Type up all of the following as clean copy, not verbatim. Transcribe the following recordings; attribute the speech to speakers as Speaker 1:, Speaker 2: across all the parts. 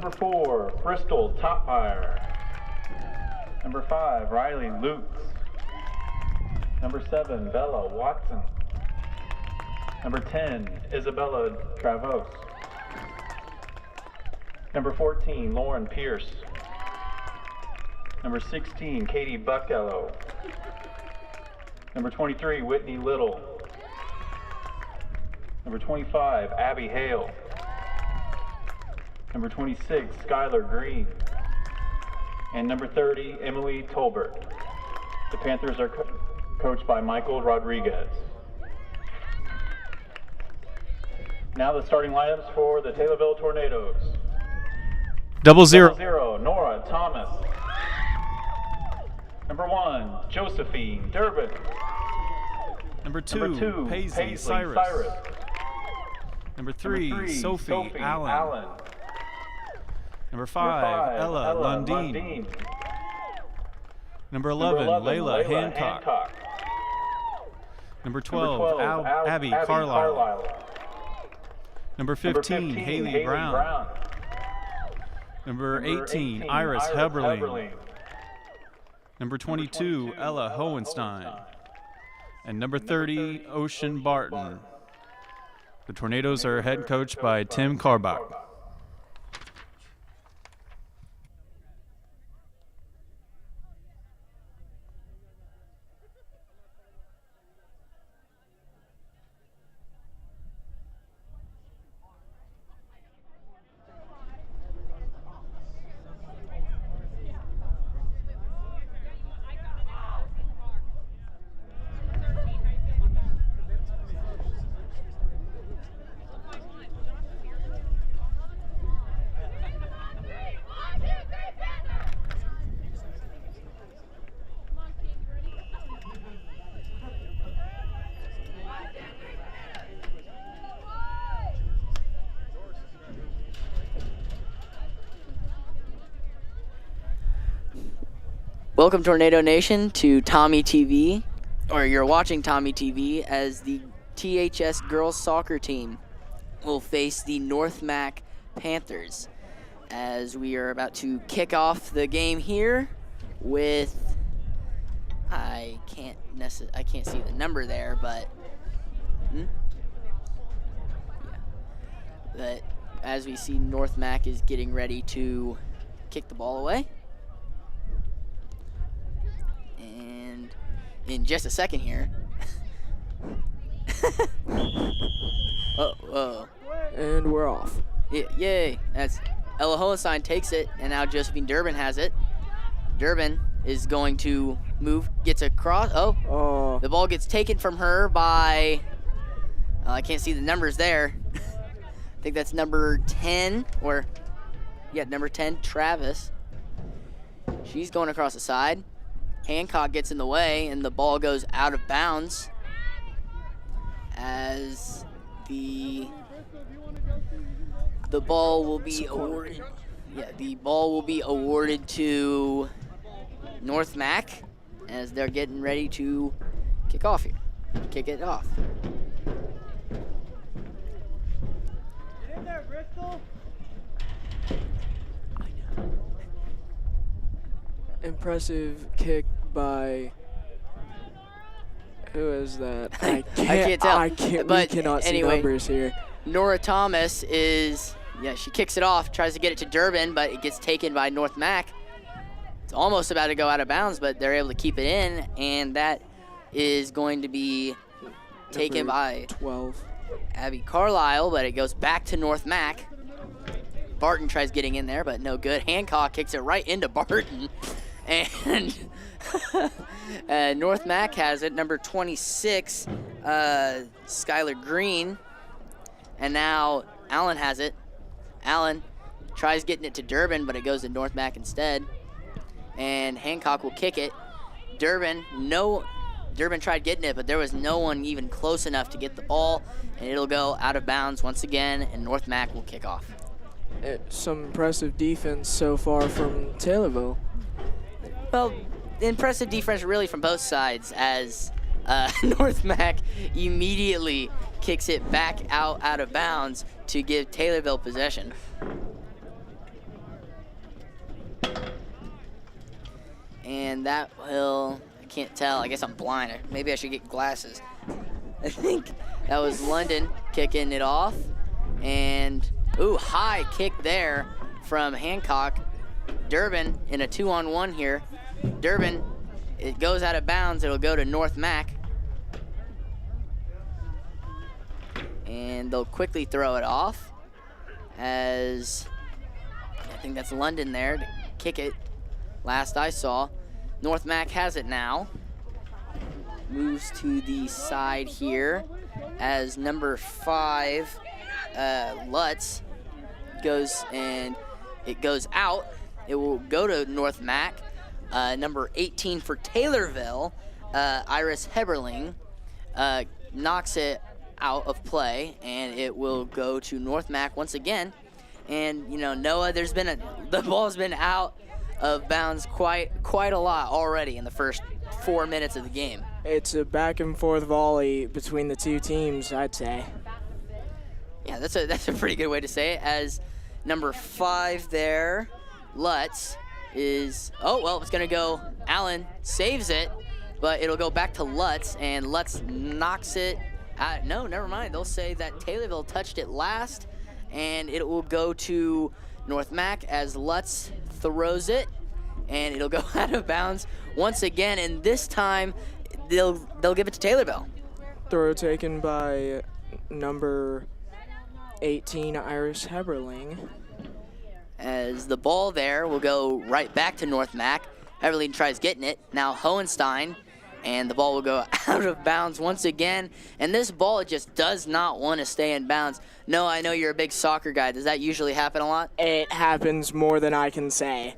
Speaker 1: Number 4, Bristol Topfire. Number 5, Riley Lutz. Number 7, Bella Watson. Number 10, Isabella Travos. Number 14, Lauren Pierce. Number 16, Katie Buckello. Number 23, Whitney Little. Number 25, Abby Hale. Number 26, Skylar Green. And number 30, Emily Tolbert. The Panthers are coached by Michael Rodriguez. Now the starting lineups for the Taylorville Tornadoes.
Speaker 2: 0-0.
Speaker 1: Nora Thomas. Number 1, Josephine Durbin.
Speaker 2: Number 2, Paisley Cyrus. Number 3, Sophie Allen. Number 5, Ella Lundeen. Number 11, Layla Hancock. Number 12, Abby Carlisle. Number 15, Haley Brown. Number 18, Iris Heberling. Number 22, Ella Hohenstein. And number 30, Ocean Barton. The Tornadoes are head coached by Tim Carbach.
Speaker 3: Welcome, Tornado Nation, to Tommy TV, or you're watching Tommy TV, as the THS girls soccer team will face the North Mac Panthers, as we are about to kick off the game here with, I can't see the number there, but but as we see, North Mac is getting ready to kick the ball away. And in just a second here.
Speaker 4: And we're off.
Speaker 3: Yeah, yay. That's Ella Hohenstein takes it, and now Josephine Durbin has it. Durbin is going to move, gets across. The ball gets taken from her by, I can't see the numbers there. I think that's number 10, number 10, Travis. She's going across the side. Hancock gets in the way, and the ball goes out of bounds as the ball will be awarded. Yeah, the ball will be awarded to North Mac as they're getting ready to kick it off.
Speaker 4: Get in there, Bristol. Impressive kick by, who is that?
Speaker 3: I can't tell.
Speaker 4: We cannot see numbers here.
Speaker 3: Nora Thomas she kicks it off, tries to get it to Durbin, but it gets taken by North Mac. It's almost about to go out of bounds, but they're able to keep it in, and that is going to be taken by
Speaker 4: 12.
Speaker 3: Abby Carlisle, but it goes back to North Mac. Barton tries getting in there, but no good. Hancock kicks it right into Barton. And North Mac has it, number 26, Skylar Green. And now Allen has it. Allen tries getting it to Durbin, but it goes to North Mac instead. And Hancock will kick it. Durbin tried getting it, but there was no one even close enough to get the ball. And it'll go out of bounds once again, and North Mac will kick off.
Speaker 4: Some impressive defense so far from Taylorville.
Speaker 3: Well, impressive defense really from both sides, as North Mac immediately kicks it back out of bounds to give Taylorville possession. And that will, I can't tell. I guess I'm blind. Maybe I should get glasses. I think that was London kicking it off. And, ooh, high kick there from Hancock. Durbin in a 2-on-1 here. Durbin, it goes out of bounds. It'll go to North Mac. And they'll quickly throw it off as I think that's London there to kick it. Last I saw. North Mac has it now. Moves to the side here as number 5, Lutz, goes and it goes out. It will go to North Mac. Number 18 for Taylorville, Iris Heberling, knocks it out of play, and it will go to North Mac once again. And, you know, Noah, the ball's been out of bounds quite a lot already in the first 4 minutes of the game.
Speaker 4: It's a back and forth volley between the two teams, I'd say.
Speaker 3: Yeah, that's a pretty good way to say it, as number 5 there, Lutz, is, oh, well, it's going to go, Allen saves it, but it'll go back to Lutz, and Lutz knocks it out. No, never mind. They'll say that Taylorville touched it last, and it will go to North Mac as Lutz throws it, and it'll go out of bounds once again, and this time they'll give it to Taylorville.
Speaker 4: Throw taken by number 18, Iris Heberling.
Speaker 3: As the ball there will go right back to North Mac. Heberling tries getting it. Now Hohenstein, and the ball will go out of bounds once again. And this ball just does not want to stay in bounds. No, I know you're a big soccer guy. Does that usually happen a lot?
Speaker 4: It happens more than I can say.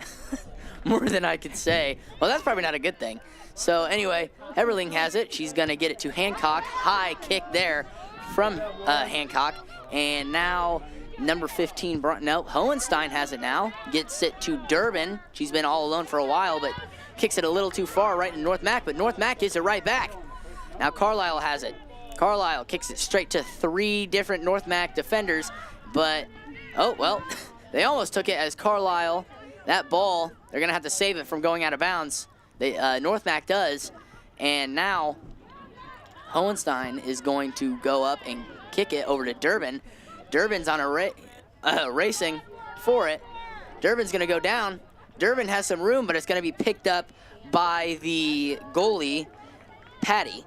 Speaker 3: More than I could say. Well, that's probably not a good thing. So anyway, Heberling has it. She's going to get it to Hancock. High kick there from Hancock. And now number 15, Hohenstein has it now. Gets it to Durbin. She's been all alone for a while, but kicks it a little too far right in North Mac, but North Mac gets it right back. Now Carlisle has it. Carlisle kicks it straight to 3 different North Mac defenders, but, oh, well, they almost took it as Carlisle. That ball, they're going to have to save it from going out of bounds. North Mac does, and now Hohenstein is going to go up and kick it over to Durbin. Durbin's on a racing for it. Durbin's going to go down. Durbin has some room, but it's going to be picked up by the goalie, Patty.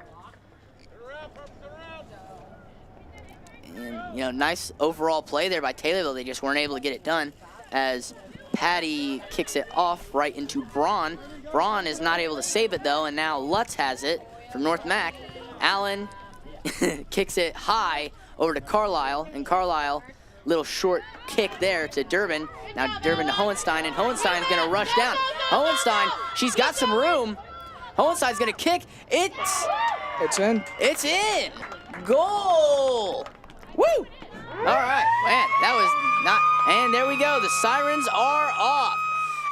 Speaker 3: And, you know, nice overall play there by Taylorville. They just weren't able to get it done as Patty kicks it off right into Braun. Braun is not able to save it, though, and now Lutz has it from North Mac. Allen kicks it high over to Carlisle, and Carlisle, little short kick there to Durbin. Now Durbin to Hohenstein, and Hohenstein's gonna rush down. Hohenstein, she's got some room. Hohenstein's gonna kick. It's in. It's in. Goal. Woo! All right, man, that was not, and there we go. The sirens are off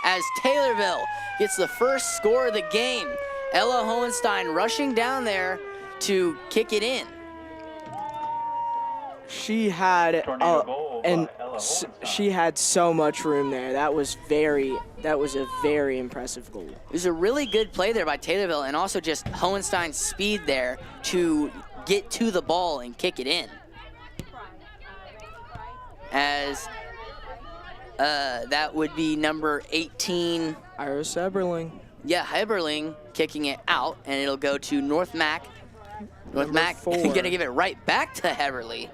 Speaker 3: as Taylorville gets the first score of the game. Ella Hohenstein rushing down there to kick it in.
Speaker 4: She had she had so much room there. That was a very impressive goal.
Speaker 3: It was a really good play there by Taylorville, and also just Hohenstein's speed there to get to the ball and kick it in. As that would be number 18,
Speaker 4: Iris Heberling.
Speaker 3: Yeah, Heberling kicking it out, and it'll go to North Mac. North Mac gonna give it right back to Heberly.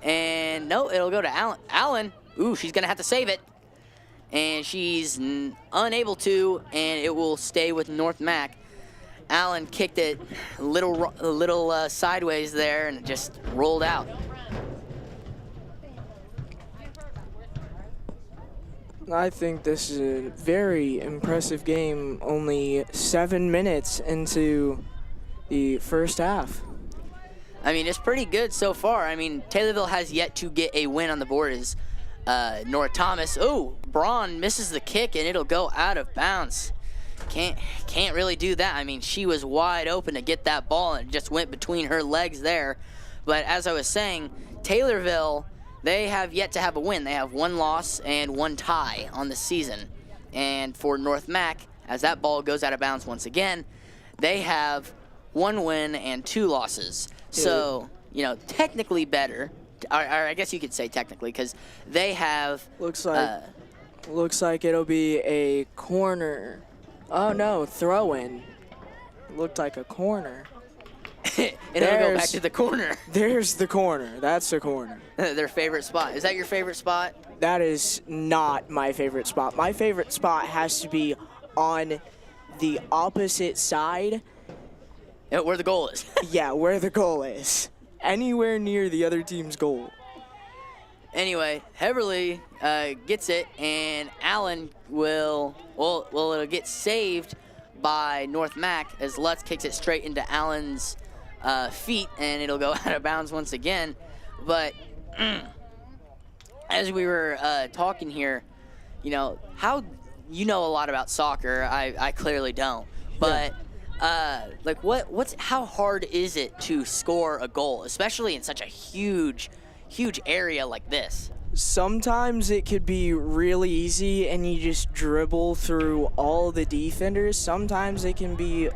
Speaker 3: And no, it'll go to Allen. Allen, ooh, she's gonna have to save it. And she's unable to, and it will stay with North Mac. Allen kicked it a little sideways there, and it just rolled out.
Speaker 4: I think this is a very impressive game, only 7 minutes into the first half.
Speaker 3: I mean, it's pretty good so far. I mean, Taylorville has yet to get a win on the board as Nora Thomas. Oh, Braun misses the kick, and it'll go out of bounds. Can't really do that. I mean, she was wide open to get that ball, and it just went between her legs there. But as I was saying, Taylorville, they have yet to have a win. They have 1 loss and 1 tie on the season. And for North Mac, as that ball goes out of bounds once again. They have 1 win and 2 losses. So, you know, technically better, or I guess you could say technically, because they have...
Speaker 4: Looks like it'll be a corner. Oh, no, throw-in. Looked like a corner.
Speaker 3: And it'll go back to the corner.
Speaker 4: There's the corner. That's the corner.
Speaker 3: Their favorite spot. Is that your favorite spot?
Speaker 4: That is not my favorite spot. My favorite spot has to be on the opposite side.
Speaker 3: Where the goal is.
Speaker 4: Yeah, where the goal is. Anywhere near the other team's goal.
Speaker 3: Anyway, Heberly gets it, and Allen it'll get saved by North Mac as Lutz kicks it straight into Allen's feet, and it'll go out of bounds once again. But as we were talking here, you know, you know a lot about soccer. I clearly don't. But like, how hard is it to score a goal, especially in such a huge area like this?
Speaker 4: Sometimes it could be really easy and you just dribble through all the defenders. Sometimes it can be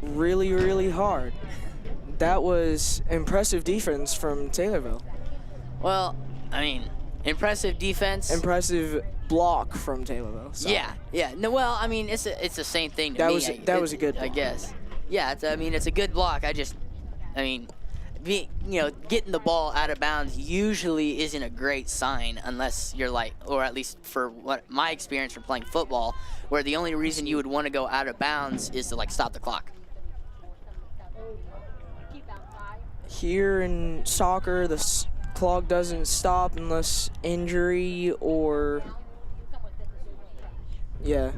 Speaker 4: really, really hard. That was impressive defense from Taylorville.
Speaker 3: Well, I mean, impressive defense.
Speaker 4: Impressive block from Taylorville. So.
Speaker 3: Yeah. No, well, I mean, it's the same thing to
Speaker 4: that
Speaker 3: me.
Speaker 4: That was a good block.
Speaker 3: I guess. Yeah, it's a good block. Getting the ball out of bounds usually isn't a great sign unless you're like, or at least for what my experience from playing football, where the only reason you would want to go out of bounds is to like stop the clock.
Speaker 4: Here in soccer, the clock doesn't stop unless injury or a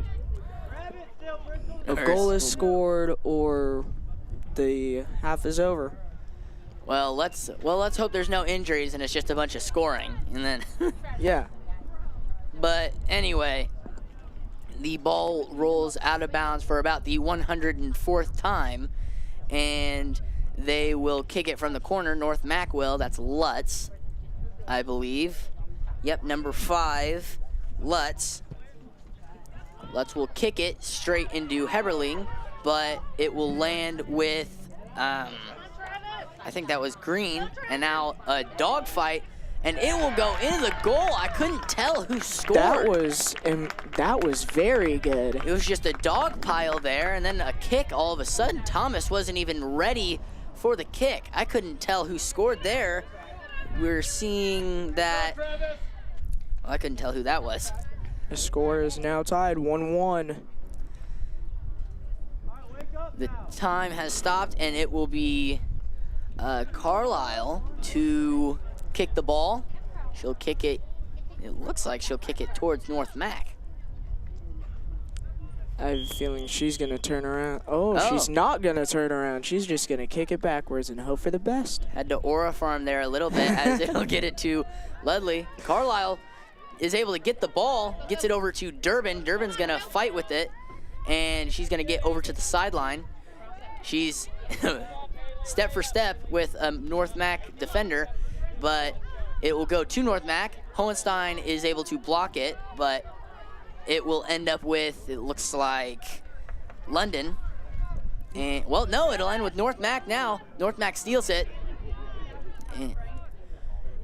Speaker 4: goal is scored or the half is over.
Speaker 3: Well, let's hope there's no injuries and it's just a bunch of scoring, and then.
Speaker 4: Yeah.
Speaker 3: But anyway, the ball rolls out of bounds for about the 104th time, and they will kick it from the corner. North Mac will. That's Lutz, I believe. Yep, number 5, Lutz. Lutz will kick it straight into Heberling, but it will land with. I think that was Green, and now a dogfight, and it will go into the goal. I couldn't tell who scored.
Speaker 4: That was very good.
Speaker 3: It was just a dog pile there, and then a kick. All of a sudden, Thomas wasn't even ready for the kick. I couldn't tell who scored there. We're seeing that. Well, I couldn't tell who that was.
Speaker 4: The score is now tied 1-1.
Speaker 3: The time has stopped, and it will be Carlisle to kick the ball. She'll kick it. It looks like she'll kick it towards North Mac.
Speaker 4: I have a feeling she's going to turn around. Oh, she's not going to turn around. She's just going to kick it backwards and hope for the best.
Speaker 3: Had to aura farm there a little bit as it'll get it to Ledley. Carlisle is able to get the ball, gets it over to Durbin. Durbin's going to fight with it, and she's going to get over to the sideline. She's step for step with a North Mac defender, but it will go to North Mac. Hohenstein is able to block it, but it will end up with, it looks like, London. And, well, no, it'll end with North Mac now. North Mac steals it.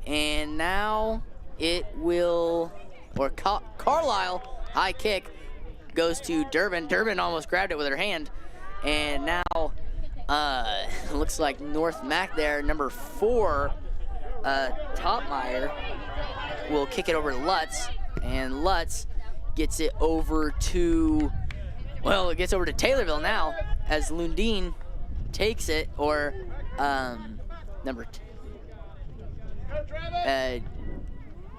Speaker 3: And now it will, or Carlisle, high kick, goes to Durbin. Durbin almost grabbed it with her hand. And now, looks like North Mac there, number 4, Topmeyer, will kick it over to Lutz. And Lutz gets it over to, well, it gets over to Taylorville now as Lundin takes it, or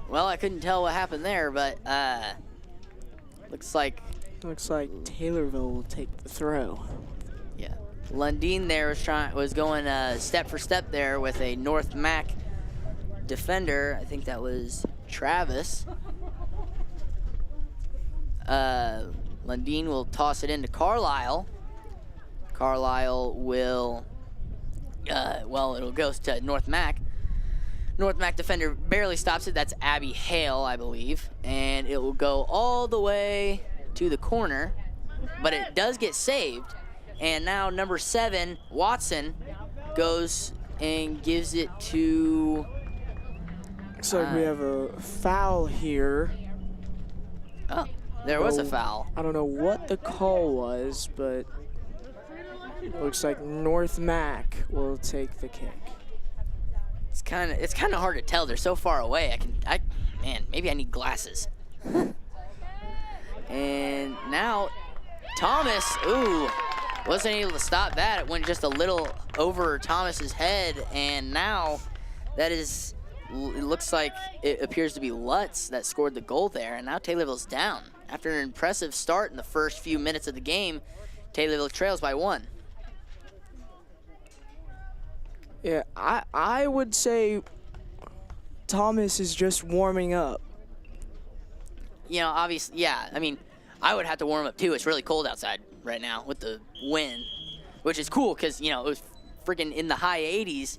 Speaker 3: well, I couldn't tell what happened there, but looks like
Speaker 4: Taylorville will take the throw.
Speaker 3: Yeah, Lundin there was going step for step there with a North Mac defender. I think that was Travis. Lundin will toss it into Carlisle. Carlisle will, well, it'll go to North Mac. North Mac defender barely stops it. That's Abby Hale, I believe. And it will go all the way to the corner, but it does get saved. And now number 7, Watson, goes and gives it to...
Speaker 4: Looks like we have a foul here.
Speaker 3: Oh, there was a foul.
Speaker 4: I don't know what the call was, but it looks like North Mac will take the kick.
Speaker 3: It's kind of hard to tell. They're so far away. Man, maybe I need glasses. And now Thomas, wasn't able to stop that. It went just a little over Thomas's head, and now it looks like it appears to be Lutz that scored the goal there, and now Taylorville's down. After an impressive start in the first few minutes of the game, Taylorville trails by 1.
Speaker 4: Yeah, I would say Thomas is just warming up.
Speaker 3: You know, obviously, yeah. I mean, I would have to warm up too. It's really cold outside right now with the wind, which is cool because, you know, it was freaking in the high 80s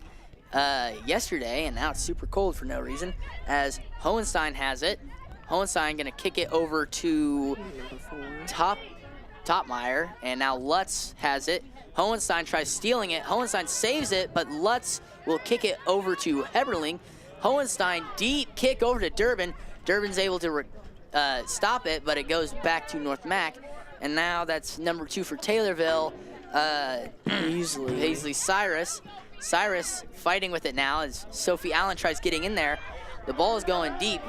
Speaker 3: yesterday, and now it's super cold for no reason. As Hohenstein has it. Hohenstein gonna kick it over to Topmeyer, and now Lutz has it. Hohenstein tries stealing it. Hohenstein saves it, but Lutz will kick it over to Heberling. Hohenstein, deep kick over to Durbin. Durbin's able to stop it, but it goes back to North Mac. And now that's number 2 for Taylorville. Paisley Cyrus. Cyrus fighting with it now as Sophie Allen tries getting in there. The ball is going deep,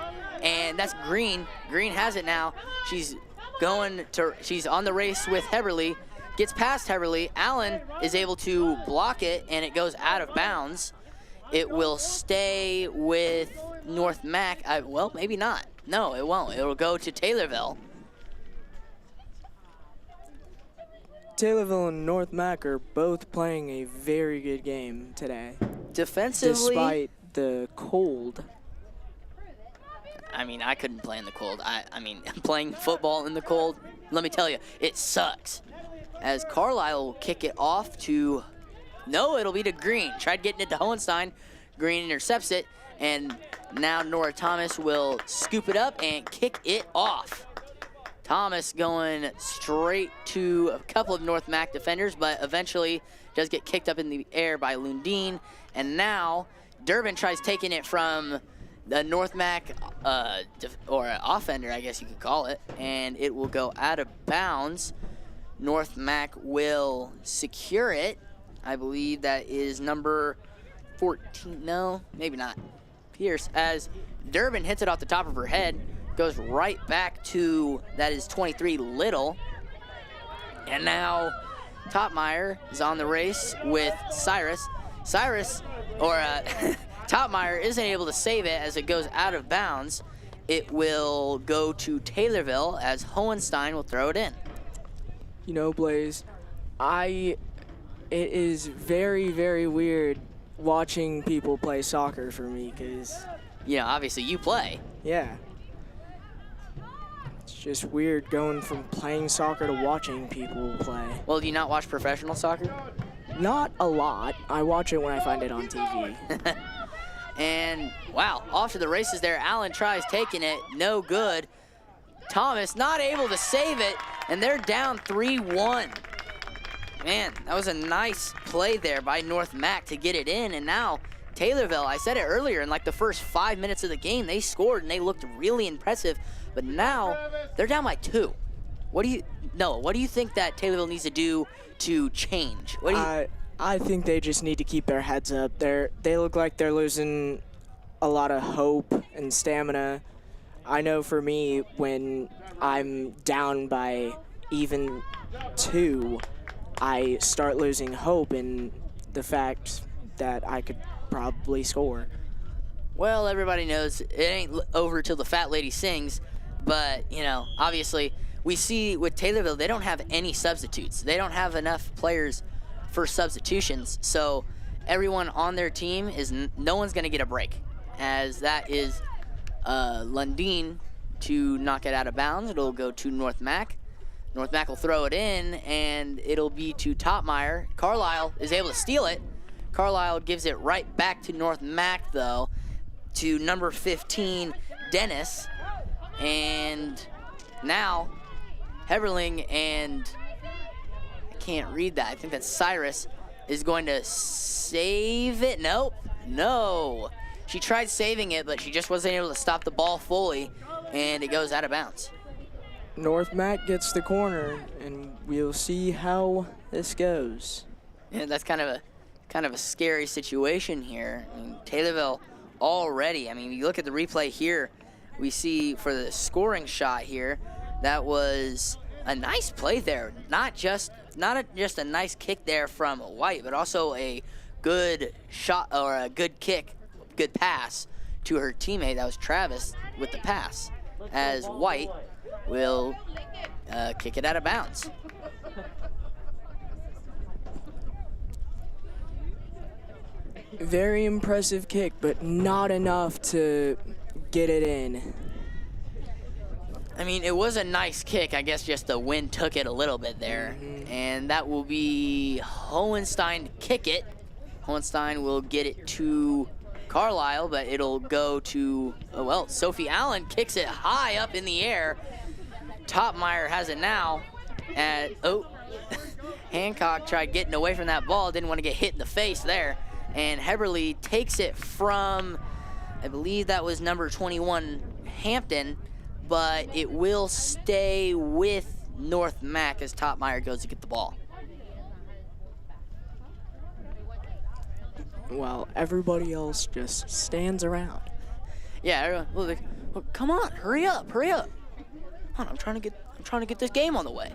Speaker 3: and that's Green. Green has it now. She's on the race with Heberly. Gets past Heberly. Allen is able to block it, and it goes out of bounds. It will stay with North Mac. Well, maybe not. No, it won't. It'll go to Taylorville.
Speaker 4: Taylorville and North Mac are both playing a very good game today.
Speaker 3: Defensively,
Speaker 4: despite the cold.
Speaker 3: I mean, I couldn't play in the cold. I mean, playing football in the cold, let me tell you, it sucks. As Carlisle will kick it off to, no, it'll be to Green. Tried getting it to Hohenstein. Green intercepts it, and now Nora Thomas will scoop it up and kick it off. Thomas going straight to a couple of North Mac defenders, but eventually does get kicked up in the air by Lundin. And now Durbin tries taking it from the North Mac, or offender, I guess you could call it, and it will go out of bounds. North Mac will secure it. I believe that is number 14. No, maybe not. Pierce, as Durbin hits it off the top of her head, goes right back to, that is 23, Little. And now Topmeyer is on the race with Cyrus. Topmeyer isn't able to save it as it goes out of bounds. It will go to Taylorville as Hohenstein will throw it in.
Speaker 4: You know, Blaze, it is very, very weird watching people play soccer for me because...
Speaker 3: You know, obviously you play.
Speaker 4: Yeah. It's just weird going from playing soccer to watching people play.
Speaker 3: Well, do you not watch professional soccer?
Speaker 4: Not a lot. I watch it when I find it on TV.
Speaker 3: And, wow, off to the races there. Allen tries taking it. No good. Thomas not able to save it, and they're down 3-1. Man, that was a nice play there by North Mac to get it in, and now Taylorville, I said it earlier, in like the first 5 minutes of the game, they scored and they looked really impressive, but now they're down by 2. What do you think that Taylorville needs to do to change?
Speaker 4: I think they just need to keep their heads up. They look like they're losing a lot of hope and stamina. I know for me, when I'm down by even 2, I start losing hope in the fact that I could probably score.
Speaker 3: Well, everybody knows it ain't over till the fat lady sings, but, you know, obviously we see with Taylorville, they don't have any substitutes. They don't have enough players for substitutions, so everyone on their team no one's going to get a break, as that is Lundin to knock it out of bounds. It'll go to North Mac. North Mac will throw it in, and it'll be to Topmeyer. Carlisle is able to steal it. Carlisle gives it right back to North Mac, though. to number 15, Dennis. And now Heberling and I can't read that. I think that's Cyrus is going to save it. Nope. No. She tried saving it, but she just wasn't able to stop the ball fully, and it goes out of bounds.
Speaker 4: North Mac gets the corner, and we'll see how this goes.
Speaker 3: Yeah, that's kind of a scary situation here. I mean, Taylorville already. I mean, you look at the replay here, we see for the scoring shot here, that was a nice play there. Not just a nice kick there from White, but also a good shot or a good kick, good pass to her teammate. That was Travis with the pass, as White will kick it out of bounds.
Speaker 4: Very impressive kick, but not enough to get it in.
Speaker 3: I mean, it was a nice kick. I guess just the wind took it a little bit there. And that will be Hohenstein to kick it. Hohenstein will get it to Carlisle, but it'll go to, oh well, Sophie Allen kicks it high up in the air. Topmeyer has it now. And, oh, Hancock tried getting away from that ball, didn't want to get hit in the face there. And Heberly takes it from, I believe that was number 21, Hampton, but it will stay with North Mac as Topmeyer goes to get the ball.
Speaker 4: While everybody else just stands around.
Speaker 3: Yeah, everyone, well, come on, hurry up. Come on, I'm trying to get this game on the way.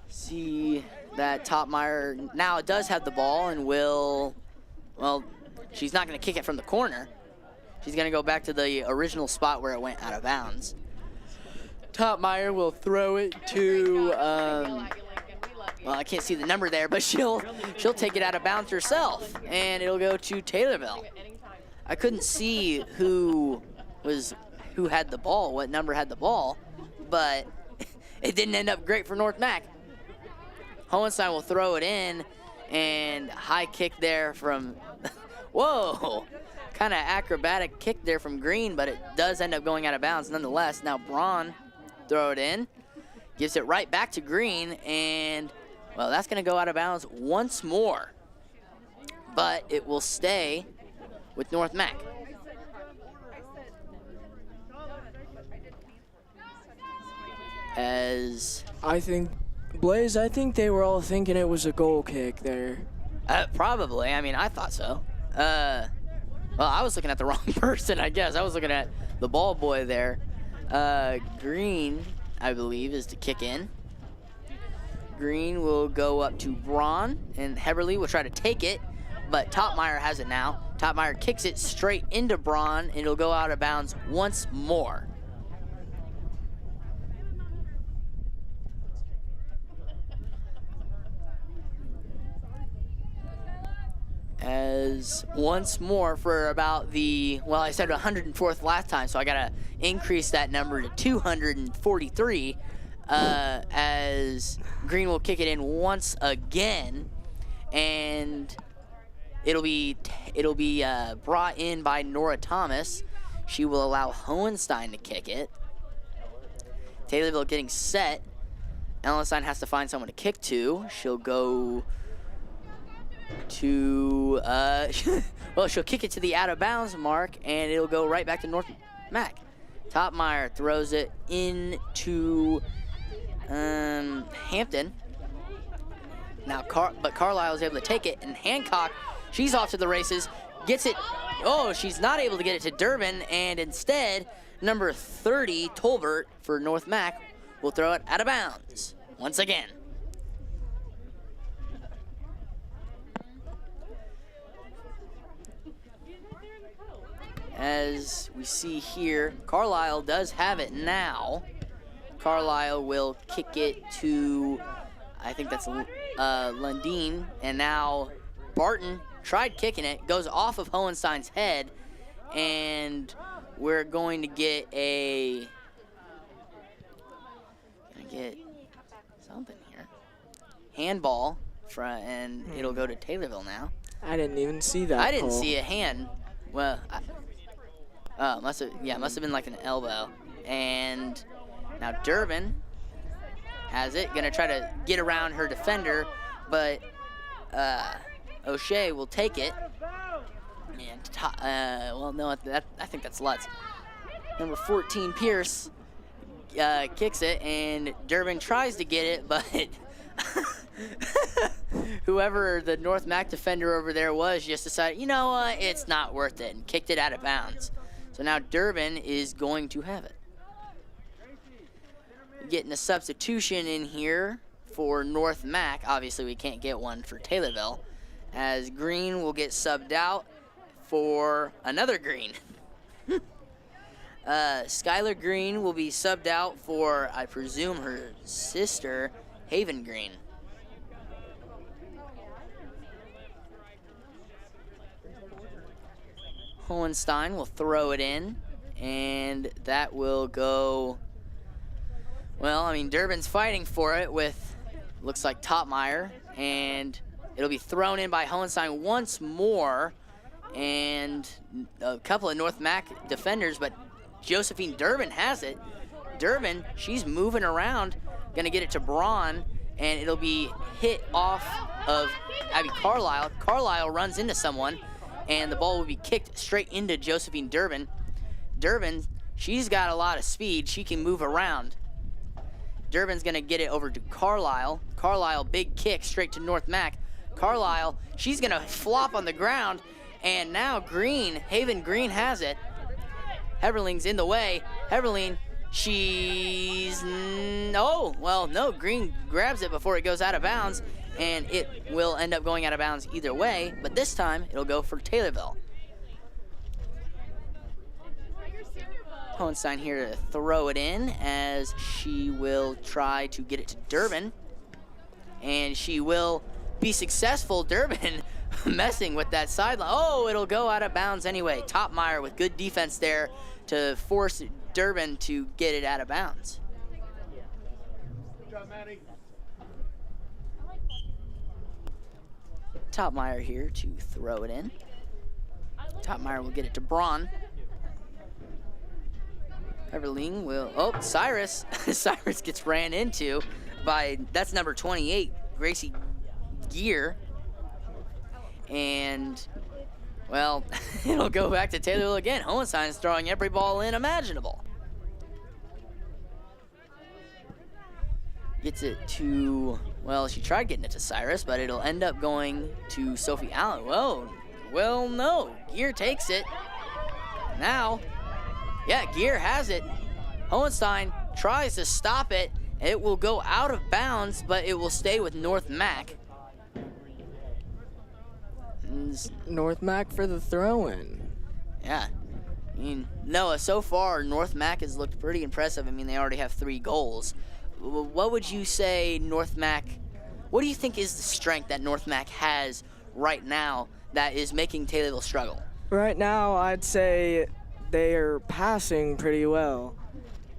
Speaker 3: See that Topmeyer now does have the ball and will, well, she's not going to kick it from the corner. She's going to go back to the original spot where it went out of bounds. Topmeyer will throw it to, well, I can't see the number there, but she'll take it out of bounds herself, and it'll go to Taylorville. I couldn't see who had the ball, what number had the ball, but it didn't end up great for North Mac. Hohenstein will throw it in, and high kick there from, whoa, kind of acrobatic kick there from Green, but it does end up going out of bounds nonetheless. Now Braun throw it in, gives it right back to Green, and, well, that's going to go out of bounds once more, but it will stay with North Mac. As
Speaker 4: Blaze, I think they were all thinking it was a goal kick there.
Speaker 3: Probably. I mean, I thought so. Well, I was looking at the wrong person, I guess. I was looking at the ball boy there. Green, I believe, is to kick in. Green will go up to Braun, and Heberly will try to take it, but Topmeyer has it now. Topmeyer kicks it straight into Braun, and it'll go out of bounds once more. As once more for about the, well, I said 104th last time, so I gotta increase that number to 243, as Green will kick it in once again, and it'll be brought in by Nora Thomas. She will allow Hohenstein to kick it. Taylorville getting set. Ellenstein has to find someone to kick to. She'll go to, well, she'll kick it to the out of bounds mark, and it'll go right back to North Mac. Topmeyer throws it into Hampton. Now, but Carlisle is able to take it, and Hancock, she's off to the races, gets it. Oh, she's not able to get it to Durbin, and instead, number 30, Tolbert, for North Mac, will throw it out of bounds once again. As we see here, Carlisle does have it now. Carlisle will kick it to, I think that's Lundeen, and now Barton tried kicking it, goes off of Hohenstein's head, and we're going to get something here. Handball, and it'll go to Taylorville now.
Speaker 4: I didn't even see that.
Speaker 3: I didn't
Speaker 4: Cole.
Speaker 3: see a hand. Well, must have been like an elbow. And now Durbin has it, gonna try to get around her defender, but O'Shea will take it. And well, no, I think that's Lutz. Number 14, Pierce, kicks it, and Durbin tries to get it, but whoever the North Mac defender over there was just decided, you know what, it's not worth it, and kicked it out of bounds. So now Durbin is going to have it. Getting a substitution in here for North Mac. Obviously, we can't get one for Taylorville, as Green will get subbed out for another Green. Skylar Green will be subbed out for, I presume, her sister, Haven Green. Hohenstein will throw it in, and that will go, well, I mean, Durbin's fighting for it with, looks like Topmeyer, and it'll be thrown in by Hohenstein once more, and a couple of North Mac defenders, but Josephine Durbin has it. Durbin, she's moving around, gonna get it to Braun, and it'll be hit off of Abby Carlisle. Carlisle runs into someone, and the ball will be kicked straight into Josephine Durbin. Durbin, she's got a lot of speed. She can move around. Durbin's gonna get it over to Carlisle. Carlisle, big kick straight to North Mac. Carlisle, she's gonna flop on the ground, and now Green, Haven Green has it. Heberling's in the way. Heberling, no, Green grabs it before it goes out of bounds, and it will end up going out of bounds either way, but this time it'll go for Taylorville. Hohenstein here to throw it in, as she will try to get it to Durbin, and she will be successful. Durbin messing with that sideline. Oh, it'll go out of bounds anyway. Topmeyer with good defense there to force Durbin to get it out of bounds. Topmeyer here to throw it in. Topmeyer will get it to Braun. Everling will, Cyrus. Cyrus gets ran into by, that's number 28, Gracie Gear. And, well, it'll go back to Taylorville again. Hohenstein's throwing every ball in imaginable. Gets it to, well, she tried getting it to Cyrus, but it'll end up going to Sophie Allen. Well, no. Gear takes it. Now, yeah, Gear has it. Hohenstein tries to stop it. It will go out of bounds, but it will stay with North Mac.
Speaker 4: North Mac for the throw-in.
Speaker 3: Yeah. I mean, Noah, so far, North Mac has looked pretty impressive. I mean, they already have 3 goals. What would you say North Mac, what do you think is the strength that North Mac has right now that is making Taylorville struggle?
Speaker 4: Right now, I'd say they are passing pretty well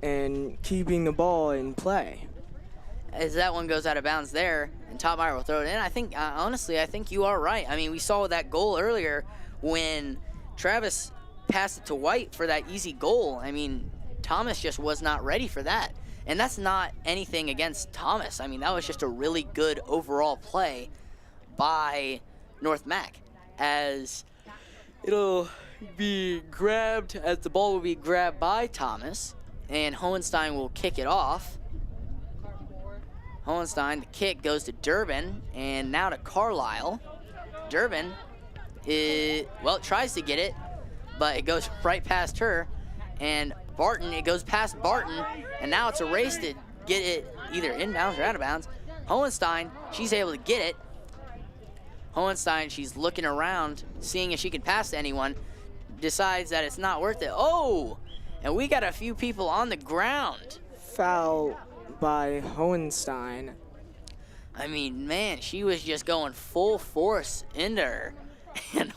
Speaker 4: and keeping the ball in play.
Speaker 3: As that one goes out of bounds there, and Topmeyer will throw it in, I think, honestly, I think you are right. I mean, we saw that goal earlier when Travis passed it to White for that easy goal. I mean, Thomas just was not ready for that. And that's not anything against Thomas. I mean, that was just a really good overall play by North Mac, as it'll be grabbed, as the ball will be grabbed by Thomas, and Hohenstein will kick it off. Hohenstein, the kick goes to Durbin, and now to Carlisle. Durbin, tries to get it, but it goes right past her, and Barton, it goes past Barton, and now it's a race to get it either inbounds or out of bounds. Hohenstein, she's able to get it. Hohenstein, she's looking around, seeing if she can pass to anyone, decides that it's not worth it. Oh, and we got a few people on the ground.
Speaker 4: Foul by Hohenstein.
Speaker 3: I mean, man, she was just going full force into her. And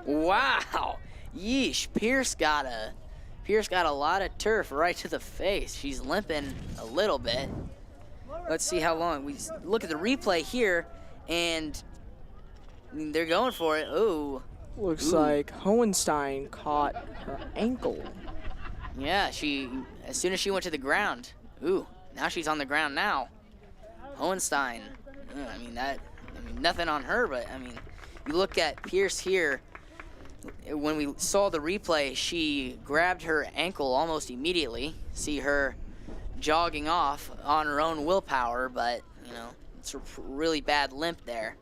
Speaker 3: wow, yeesh, Pierce got a lot of turf right to the face. She's limping a little bit. Let's see how long. We look at the replay here, and I mean, they're going for it. Ooh.
Speaker 4: Looks like Hohenstein caught her ankle.
Speaker 3: Yeah, as soon as she went to the ground. Ooh, now she's on the ground now. Hohenstein. I mean, nothing on her, but I mean, you look at Pierce here. When we saw the replay, she grabbed her ankle almost immediately. See her jogging off on her own willpower, but, you know, it's a really bad limp there.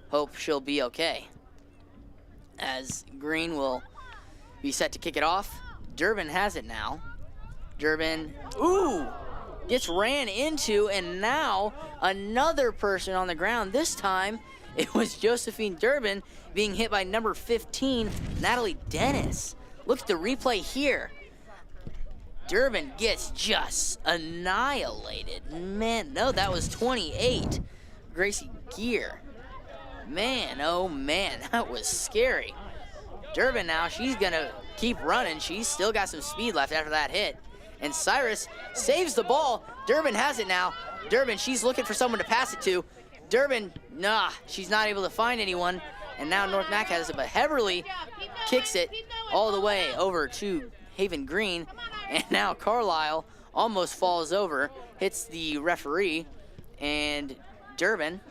Speaker 3: Hope she'll be okay. As Green will be set to kick it off. Durbin has it now. Durbin, gets ran into, and now another person on the ground. This time, it was Josephine Durbin being hit by number 15, Natalie Dennis. Look at the replay here. Durbin gets just annihilated. Man, no, that was 28. Gracie Gear. Man, oh man, that was scary. Durbin now, she's gonna keep running. She's still got some speed left after that hit. And Cyrus saves the ball. Durbin has it now. Durbin, she's looking for someone to pass it to. Durbin, she's not able to find anyone. And now North Mac has it, but Heverly kicks it all the way over to Haven Green. And now Carlisle almost falls over, hits the referee, and Durbin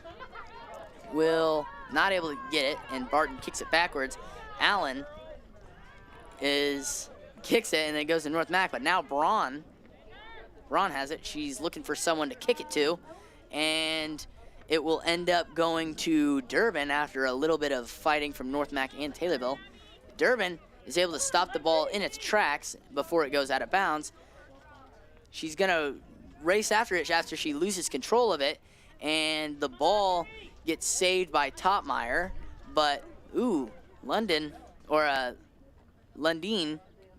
Speaker 3: will not able to get it, and Barton kicks it backwards. Allen kicks it, and it goes to North Mac, but now Braun has it. She's looking for someone to kick it to, and it will end up going to Durbin after a little bit of fighting from North Mac and Taylorville. Durbin is able to stop the ball in its tracks before it goes out of bounds. She's going to race after it after she loses control of it, and the ball gets saved by Topmeyer, but Lundin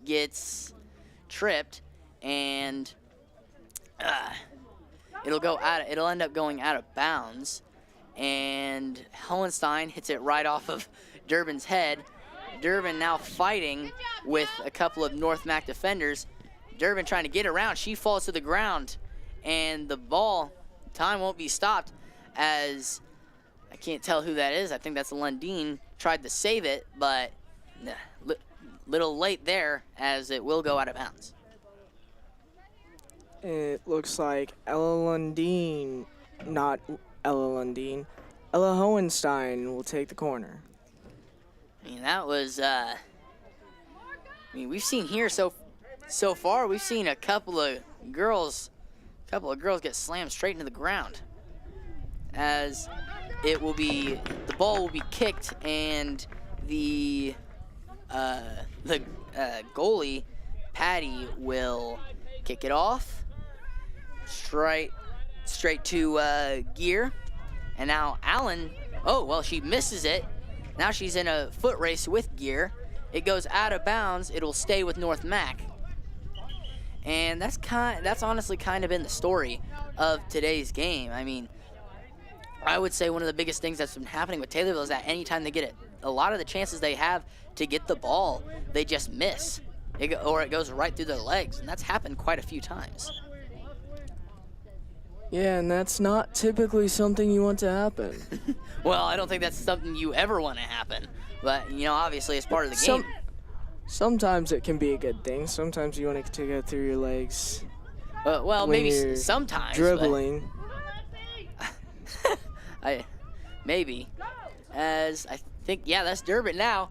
Speaker 3: gets tripped, and it'll end up going out of bounds, and Hohenstein hits it right off of Durbin's head. Durbin now fighting with a couple of North Mac defenders. Durbin trying to get around. She falls to the ground, and the time won't be stopped, as I can't tell who that is. I think that's Lundin. Tried to save it, but little late there, as it will go out of bounds.
Speaker 4: It looks like Ella Hohenstein will take the corner.
Speaker 3: I mean, that was, we've seen here so far, we've seen a couple of girls get slammed straight into the ground. As the ball will be kicked, and the goalie, Patty, will kick it off straight to Gear. And now Allen, she misses it. Now she's in a foot race with Gear. It goes out of bounds. It'll stay with North Mac. And that's honestly kind of been the story of today's game. I mean, I would say one of the biggest things that's been happening with Taylorville is that anytime they get it, a lot of the chances they have to get the ball, they just miss. Or it goes right through their legs, and that's happened quite a few times.
Speaker 4: Yeah, and that's not typically something you want to happen.
Speaker 3: Well, I don't think that's something you ever want to happen. But, obviously it's part of the game.
Speaker 4: Sometimes it can be a good thing. Sometimes you want it to go through your legs.
Speaker 3: Well, maybe sometimes.
Speaker 4: Dribbling.
Speaker 3: Maybe. As I think, that's Durbin now.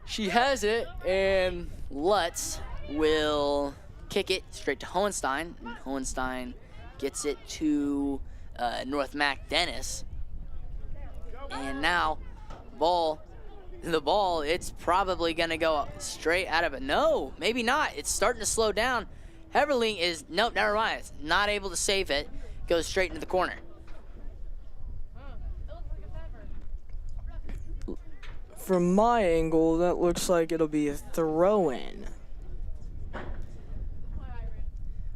Speaker 3: She has it, and Lutz will kick it straight to Hohenstein. And Hohenstein gets it to North Mac Dennis. And now, the ball, it's probably going to go straight out of it. No, maybe not. It's starting to slow down. Heverly nope, never mind. It's not able to save it. Goes straight into the corner.
Speaker 4: From my angle, that looks like it'll be a throw-in.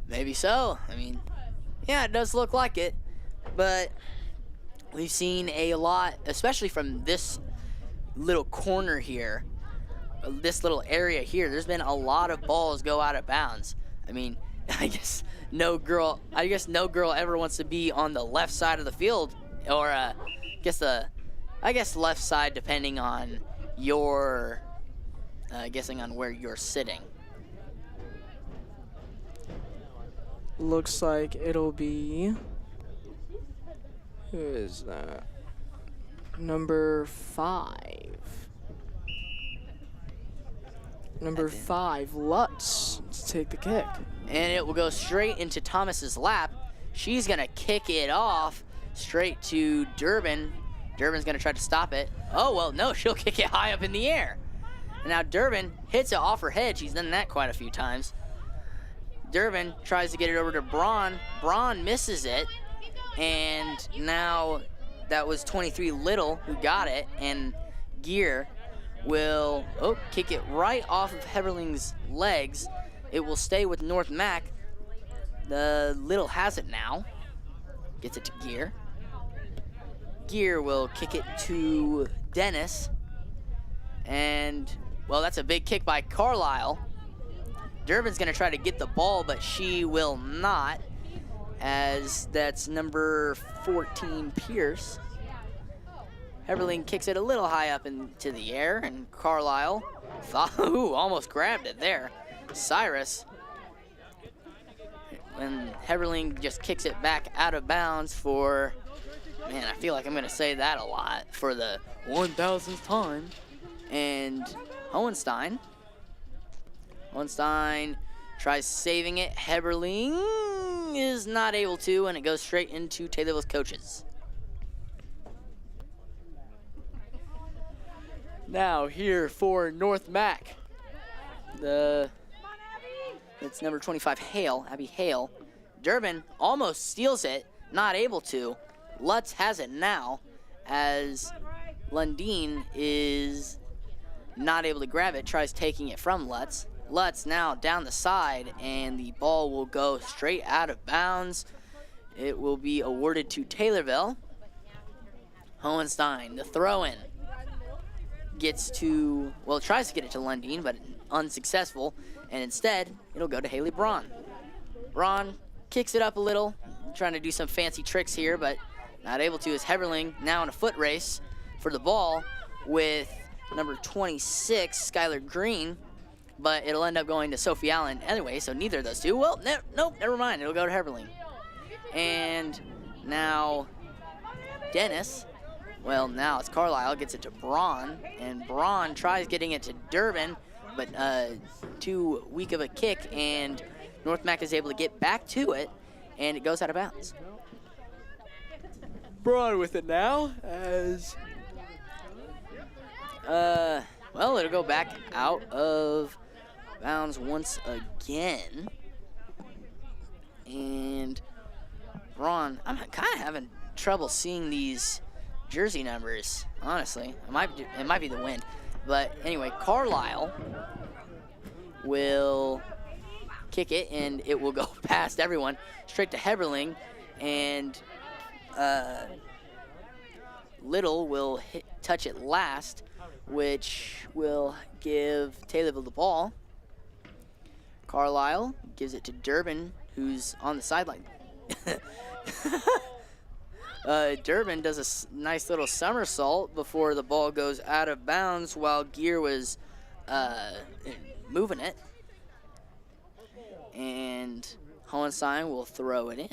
Speaker 3: Maybe so. I mean, it does look like it. But we've seen a lot, especially from this little corner here, this little area here, there's been a lot of balls go out of bounds. I mean, I guess no girl ever wants to be on the left side of the field, or I I guess left side, depending on your, guessing on where you're sitting.
Speaker 4: Looks like it'll be, who is that? Number 5. Number 5, Lutz, to take the kick.
Speaker 3: And it will go straight into Thomas's lap. She's gonna kick it off straight to Durbin. Durbin's gonna try to stop it. Oh, well, no, she'll kick it high up in the air. And now Durbin hits it off her head. She's done that quite a few times. Durbin tries to get it over to Braun. Braun misses it. And now that was 23 Little who got it. And Gear will kick it right off of Heberling's legs. It will stay with North Mac. The Little has it now. Gets it to Gear. Gear will kick it to Dennis. And, well, that's a big kick by Carlisle. Durbin's going to try to get the ball, but she will not, as that's number 14, Pierce. Heberling kicks it a little high up into the air, and Carlisle almost grabbed it there. Cyrus. And Heberling just kicks it back out of bounds for, man, I feel like I'm going to say that a lot, for the 1,000th time. And Hohenstein tries saving it. Heberling is not able to, and it goes straight into Taylorville's coaches. Now here for North Mac. It's number 25, Abby Hale. Durbin almost steals it, not able to. Lutz has it now, as Lundeen is not able to grab it, tries taking it from Lutz. Lutz now down the side, and the ball will go straight out of bounds. It will be awarded to Taylorville. Hohenstein, the throw-in, tries to get it to Lundeen, but unsuccessful, and instead, it'll go to Haley Braun. Braun kicks it up a little, trying to do some fancy tricks here, but not able to, as Heberling now in a foot race for the ball with number 26, Skylar Green, but it'll end up going to Sophie Allen anyway, so neither of those two. Well, nope, never mind. It'll go to Heberling. And now Dennis, well, now it's Carlisle, gets it to Braun, and Braun tries getting it to Durbin, but too weak of a kick, and North Mac is able to get back to it, and it goes out of bounds.
Speaker 4: Braun with it now, as
Speaker 3: well, it'll go back out of bounds once again. And Braun, I'm kind of having trouble seeing these jersey numbers, honestly. It might be the wind. But anyway, Carlisle will kick it, and it will go past everyone, straight to Heberling, and Little will touch it last, which will give Taylorville the ball. Carlisle gives it to Durbin, who's on the sideline. Durbin does a nice little somersault before the ball goes out of bounds while Gear was moving it. And Hohenstein will throw it in.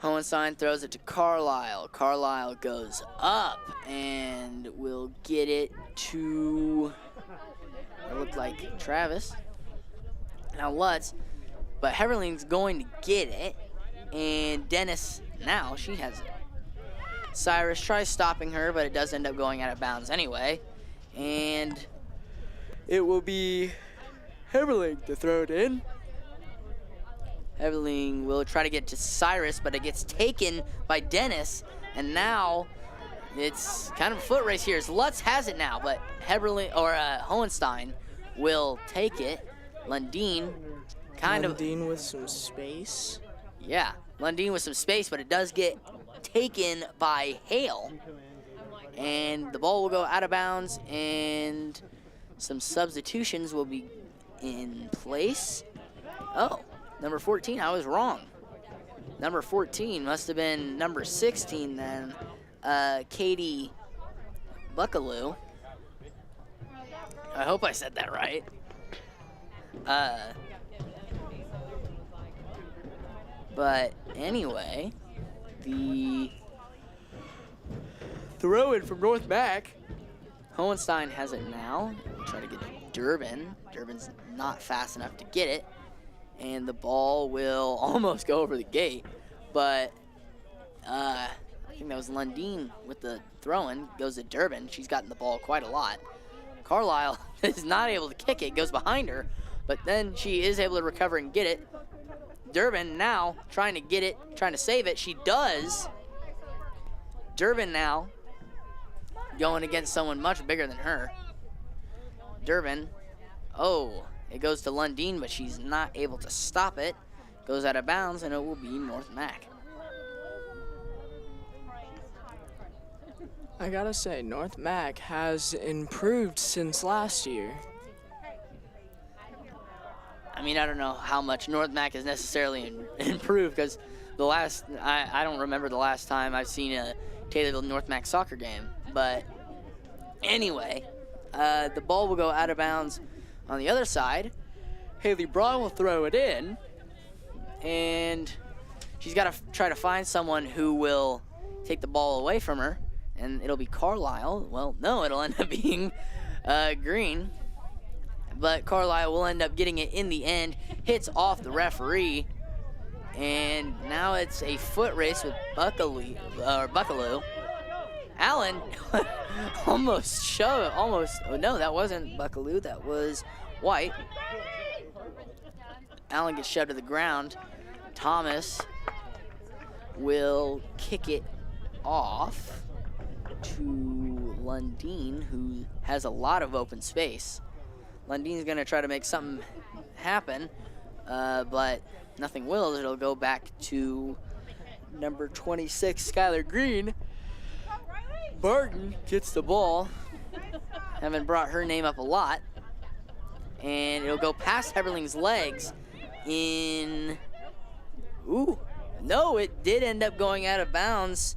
Speaker 3: Hohenstein throws it to Carlisle. Carlisle goes up and will get it to, it looked like Travis. Now Lutz, but Heberling's going to get it, and Dennis, now she has it. Cyrus tries stopping her, but it does end up going out of bounds anyway. And it will be Heberling to throw it in. Heberling will try to get to Cyrus, but it gets taken by Dennis, and now it's kind of a foot race here as Lutz has it now, but Hohenstein will take it. Lundeen
Speaker 4: with some space.
Speaker 3: Yeah, Lundeen with some space, but it does get taken by Hale. And the ball will go out of bounds, and some substitutions will be in place. Oh, number 14, I was wrong. Number 14 must have been number 16 then, Katie Buckaloo. I hope I said that right. But anyway, the throw in from North Mac. Hohenstein has it now. Try to get to Durbin. Durbin's not fast enough to get it. And the ball will almost go over the gate. But I think that was Lundeen with the throw-in. Goes to Durbin. She's gotten the ball quite a lot. Carlisle is not able to kick it. Goes behind her. But then she is able to recover and get it. Durbin now trying to get it, trying to save it. She does. Durbin now going against someone much bigger than her. Durbin, oh, it goes to Lundeen, but she's not able to stop it. Goes out of bounds, and it will be North Mac.
Speaker 4: I gotta say, North Mac has improved since last year.
Speaker 3: I mean, I don't know how much North Mac has necessarily improved, because I don't remember the last time I've seen a Taylorville North Mac soccer game. But anyway, the ball will go out of bounds on the other side. Haley Braun will throw it in, and she's got to try to find someone who will take the ball away from her, and it'll be Carlisle. Well, no, it'll end up being Green, but Carlisle will end up getting it in the end. Hits off the referee, and now it's a foot race with Buckaloo. Allen almost shoved, oh no, that wasn't Buckaloo, that was White. Allen gets shoved to the ground. Thomas will kick it off to Lundeen, who has a lot of open space. Lundeen's gonna try to make something happen, but nothing will. It'll go back to number 26, Skylar Green. Barton gets the ball. Haven't brought her name up a lot. And it'll go past Heberling's legs in... Ooh, no, it did end up going out of bounds.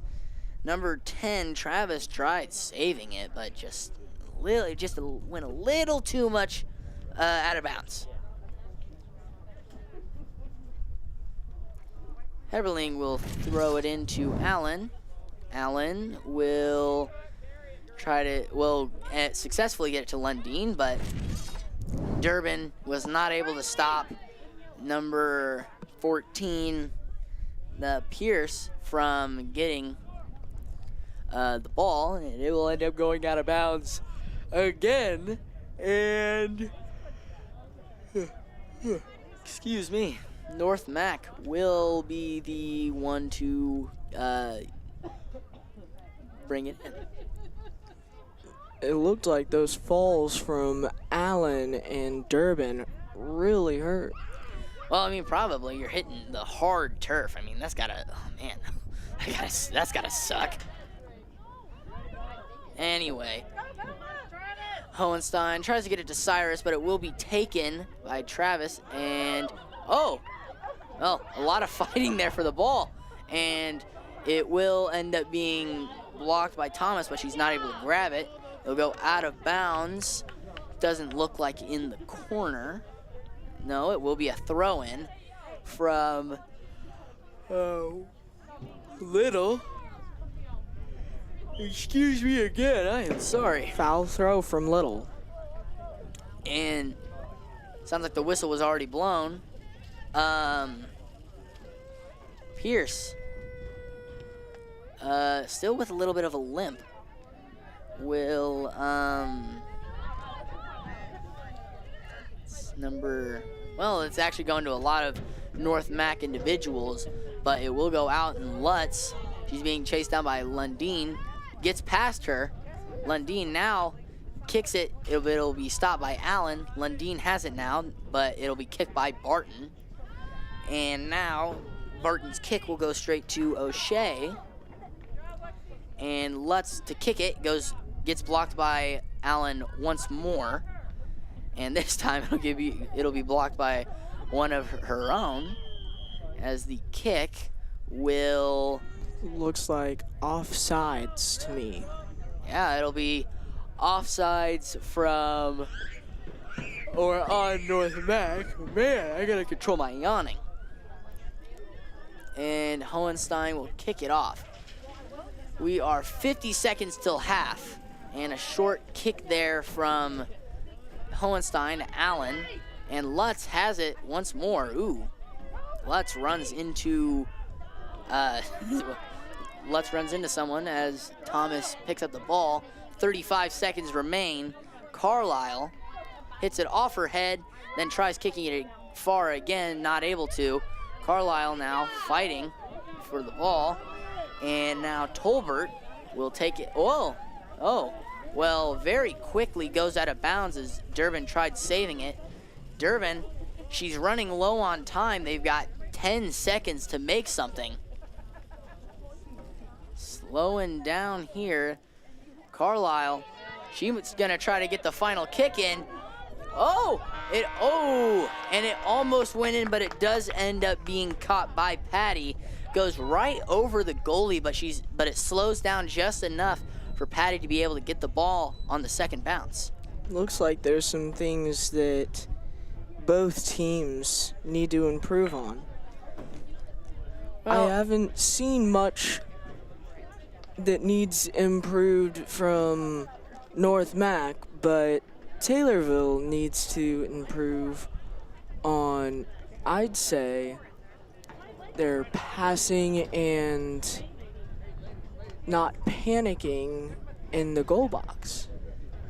Speaker 3: Number 10, Travis tried saving it, but just went a little too much out of bounds. Heberling will throw it into Allen. Allen will successfully get it to Lundeen, but Durbin was not able to stop number 14, Pierce, from getting the ball, and it will end up going out of bounds again. And excuse me, North Mac will be the one to bring it in.
Speaker 4: It looked like those falls from Allen and Durbin really hurt.
Speaker 3: Well, I mean, probably. You're hitting the hard turf. I mean, that's gotta, oh man, that's gotta suck. Anyway, Hohenstein tries to get it to Cyrus, but it will be taken by Travis, and oh, well, a lot of fighting there for the ball, and it will end up being blocked by Thomas, but she's not able to grab it. It'll go out of bounds. Doesn't look like in the corner. No, it will be a throw-in from Little. Excuse me again, I am sorry.
Speaker 4: Foul throw from Little.
Speaker 3: And sounds like the whistle was already blown. Pierce, still with a little bit of a limp, will, it's actually going to a lot of North Mac individuals, but it will go out and Lutz. She's being chased down by Lundeen, gets past her. Lundeen now kicks it. It'll be stopped by Allen. Lundeen has it now, but it'll be kicked by Barton. And now Barton's kick will go straight to O'Shea. And Lutz to kick it gets blocked by Allen once more. And this time it'll be blocked by one of her own, as the kick will...
Speaker 4: Looks like offsides to me.
Speaker 3: Yeah, it'll be offsides from... or on North Mac. Man, I gotta control my yawning. And Hohenstein will kick it off. We are 50 seconds till half. And a short kick there from Hohenstein to Allen. And Lutz has it once more. Ooh. Lutz runs into Lutz runs into someone as Thomas picks up the ball. 35 seconds remain. Carlisle hits it off her head, then tries kicking it far again, not able to. Carlisle now fighting for the ball. And now Tolbert will take it. Oh, well, very quickly goes out of bounds as Durbin tried saving it. Durbin, she's running low on time. They've got 10 seconds to make something. Slowing down here. Carlisle, she's gonna try to get the final kick in. And it almost went in, but it does end up being caught by Patty. Goes right over the goalie, but it slows down just enough for Patty to be able to get the ball on the second bounce.
Speaker 4: Looks like there's some things that both teams need to improve on.
Speaker 3: Well,
Speaker 4: I haven't seen much that needs improved from North Mac, but Taylorville needs to improve on, I'd say, their passing and not panicking in the goal box.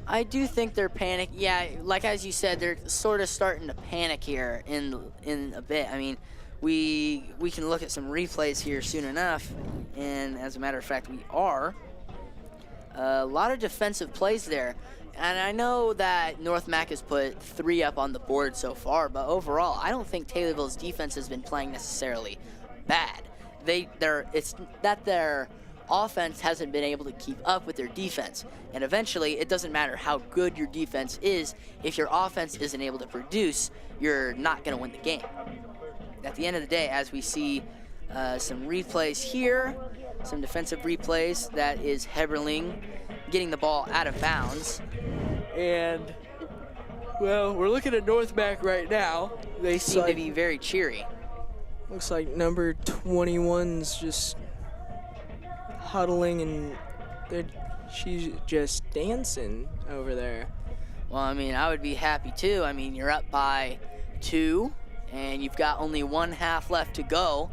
Speaker 3: I do think they're panic. Yeah, like as you said, they're sort of starting to panic here in a bit. I mean, we can look at some replays here soon enough, and as a matter of fact, we are. A lot of defensive plays there. And I know that North Mac has put 3 up on the board so far, but overall, I don't think Taylorville's defense has been playing necessarily bad. It's that their offense hasn't been able to keep up with their defense. And eventually, it doesn't matter how good your defense is. If your offense isn't able to produce, you're not going to win the game. At the end of the day, as we see some replays here, some defensive replays, that is Heberling getting the ball out of bounds. And, well, we're looking at North Mac right now. They seem to be very cheery.
Speaker 4: Looks like number 21's just huddling and she's just dancing over there.
Speaker 3: Well, I mean, I would be happy too. I mean, you're up by 2 and you've got only 1 half left to go.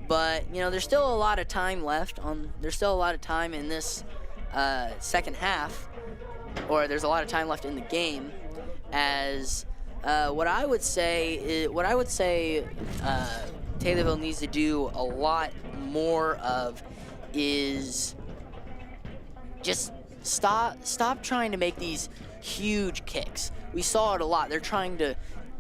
Speaker 3: But, you know, there's still a lot of time left. There's still a lot of time in this second half, or there's a lot of time left in the game. As what I would say Taylorville needs to do a lot more of is just stop trying to make these huge kicks. We saw it a lot. They're trying to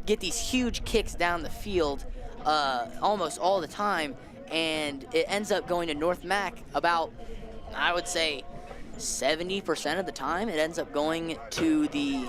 Speaker 3: get these huge kicks down the field almost all the time, and it ends up going to North Mac about, I would say, 70% of the time. It ends up going to the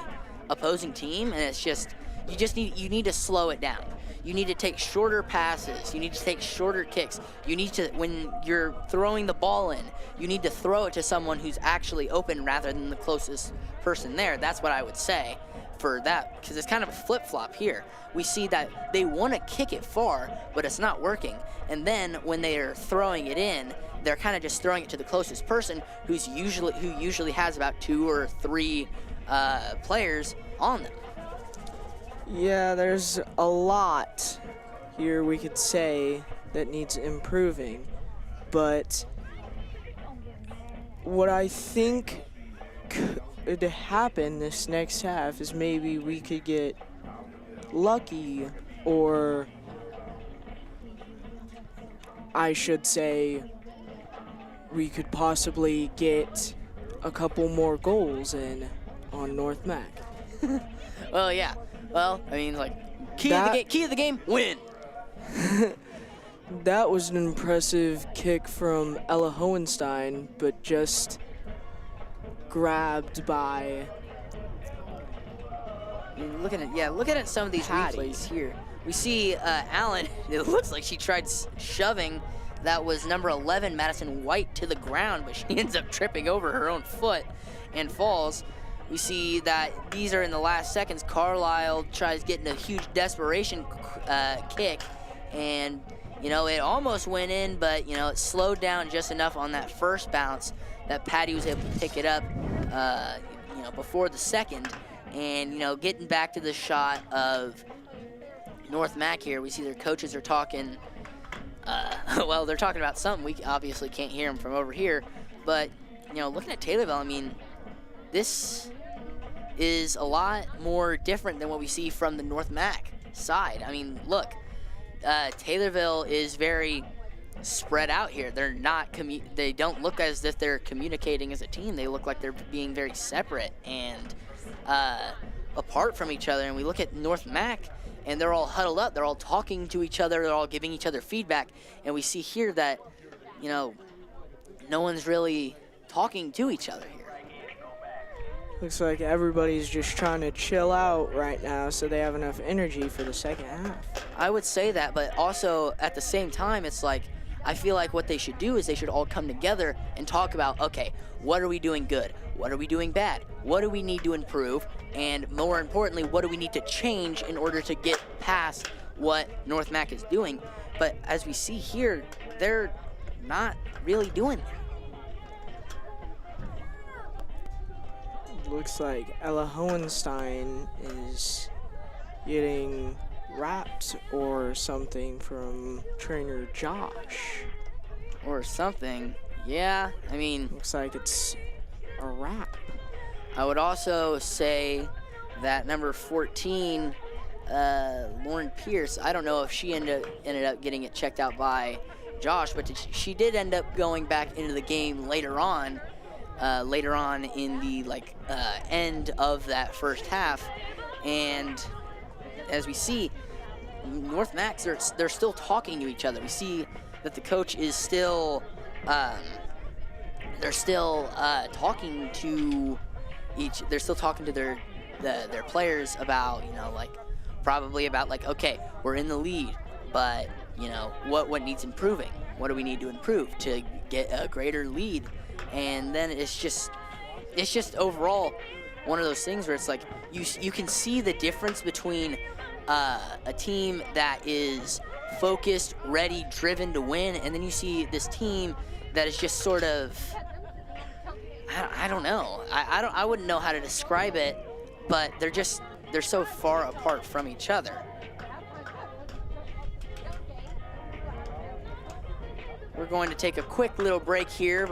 Speaker 3: opposing team, and it's just you need to slow it down. You need to take shorter passes. You need to take shorter kicks. You need to, when you're throwing the ball in, you need to throw it to someone who's actually open rather than the closest person there. That's what I would say for that, because it's kind of a flip-flop here. We see that they want to kick it far, but it's not working. And then when they are throwing it in, they're kind of just throwing it to the closest person who usually has about 2 or 3 players on them.
Speaker 4: Yeah, there's a lot here we could say that needs improving, but what I think could happen this next half is maybe we could get lucky, or I should say we could possibly get a couple more goals in on North Mac.
Speaker 3: Well, yeah. Well, I mean, like, key of the game, win.
Speaker 4: That was an impressive kick from Ella Hohenstein, but just grabbed by.
Speaker 3: Looking at some of these
Speaker 4: Patty.
Speaker 3: replays here. We see Allen. It looks like she tried shoving that was number 11, Madison White, to the ground, but she ends up tripping over her own foot and falls. We see that these are in the last seconds. Carlisle tries getting a huge desperation kick, and you know, it almost went in, but you know, it slowed down just enough on that first bounce that Patty was able to pick it up, you know, before the second. And you know, getting back to the shot of North Mac here, we see their coaches are talking. Well, they're talking about something. We obviously can't hear them from over here, but you know, looking at Taylorville, I mean, this is a lot more different than what we see from the North Mac side. I mean, look, Taylorville is very spread out here. They're not they don't look as if they're communicating as a team. They look like they're being very separate and apart from each other. And we look at North Mac, and they're all huddled up. They're all talking to each other. They're all giving each other feedback. And we see here that, you know, no one's really talking to each other here.
Speaker 4: Looks like everybody's just trying to chill out right now so they have enough energy for the second half.
Speaker 3: I would say that, but also at the same time, it's like, I feel like what they should do is they should all come together and talk about, okay, what are we doing good? What are we doing bad? What do we need to improve? And more importantly, what do we need to change in order to get past what North Mac is doing? But as we see here, they're not really doing that.
Speaker 4: Looks like Ella Hohenstein is getting wrapped or something from trainer Josh.
Speaker 3: Or something. Yeah, I mean,
Speaker 4: looks like it's a wrap.
Speaker 3: I would also say that number 14, Lauren Pierce, I don't know if she ended up getting it checked out by Josh, but she did end up going back into the game later on in the end of that first half. And as we see, North Mac, they're still talking to each other. We see that the coach is still they're still talking to their players about, you know, like probably about like, okay, we're in the lead, but you know, what needs improving? What do we need to improve to get a greater lead? And then it's just overall one of those things where it's like you can see the difference between a team that is focused, ready, driven to win, and then you see this team that is just sort of, I don't know. I wouldn't know how to describe it, but they're so far apart from each other. We're going to take a quick little break here.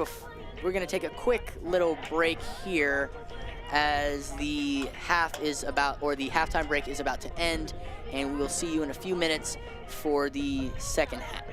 Speaker 3: As the halftime break is about to end, and we will see you in a few minutes for the second half.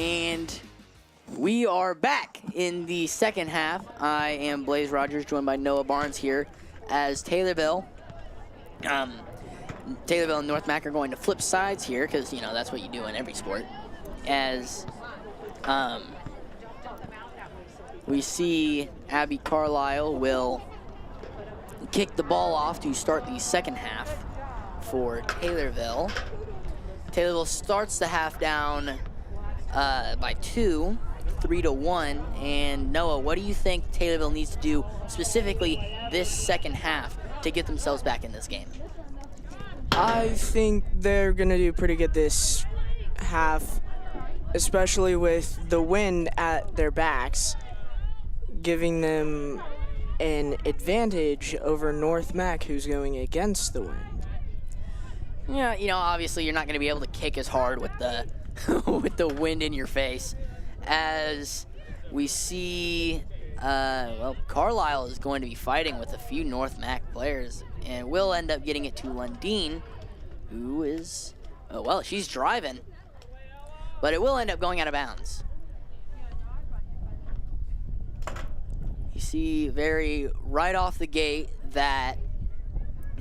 Speaker 3: And we are back in the second half. I am Blaze Rogers, joined by Noah Barnes here as Taylorville. Taylorville and North Mac are going to flip sides here because, you know, that's what you do in every sport. As we see Abby Carlisle will kick the ball off to start the second half for Taylorville. Taylorville starts the half down by 2, 3-1. And Noah, what do you think Taylorville needs to do specifically this second half to get themselves back in this game?
Speaker 4: I think they're going to do pretty good this half, especially with the wind at their backs, giving them an advantage over North Mac, who's going against the wind.
Speaker 3: Yeah, you know, obviously you're not going to be able to kick as hard with the with the wind in your face, as we see. Well, Carlisle is going to be fighting with a few North Mac players, and will end up getting it to Lundeen, who is, well, she's driving, but it will end up going out of bounds. You see very right off the gate that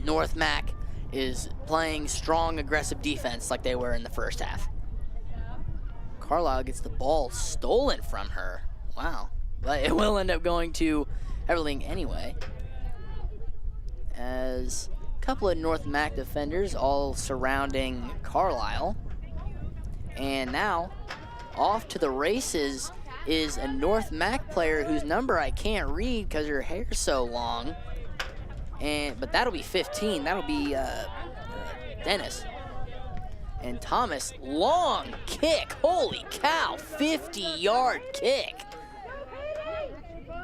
Speaker 3: North Mac is playing strong, aggressive defense like they were in the first half. Carlisle gets the ball stolen from her. Wow. But it will end up going to Everling anyway, as a couple of North Mac defenders all surrounding Carlisle. And now, off to the races is a North Mac player whose number I can't read because her hair's so long. But that'll be 15. That'll be Dennis. And Thomas, long kick. Holy cow, 50-yard kick.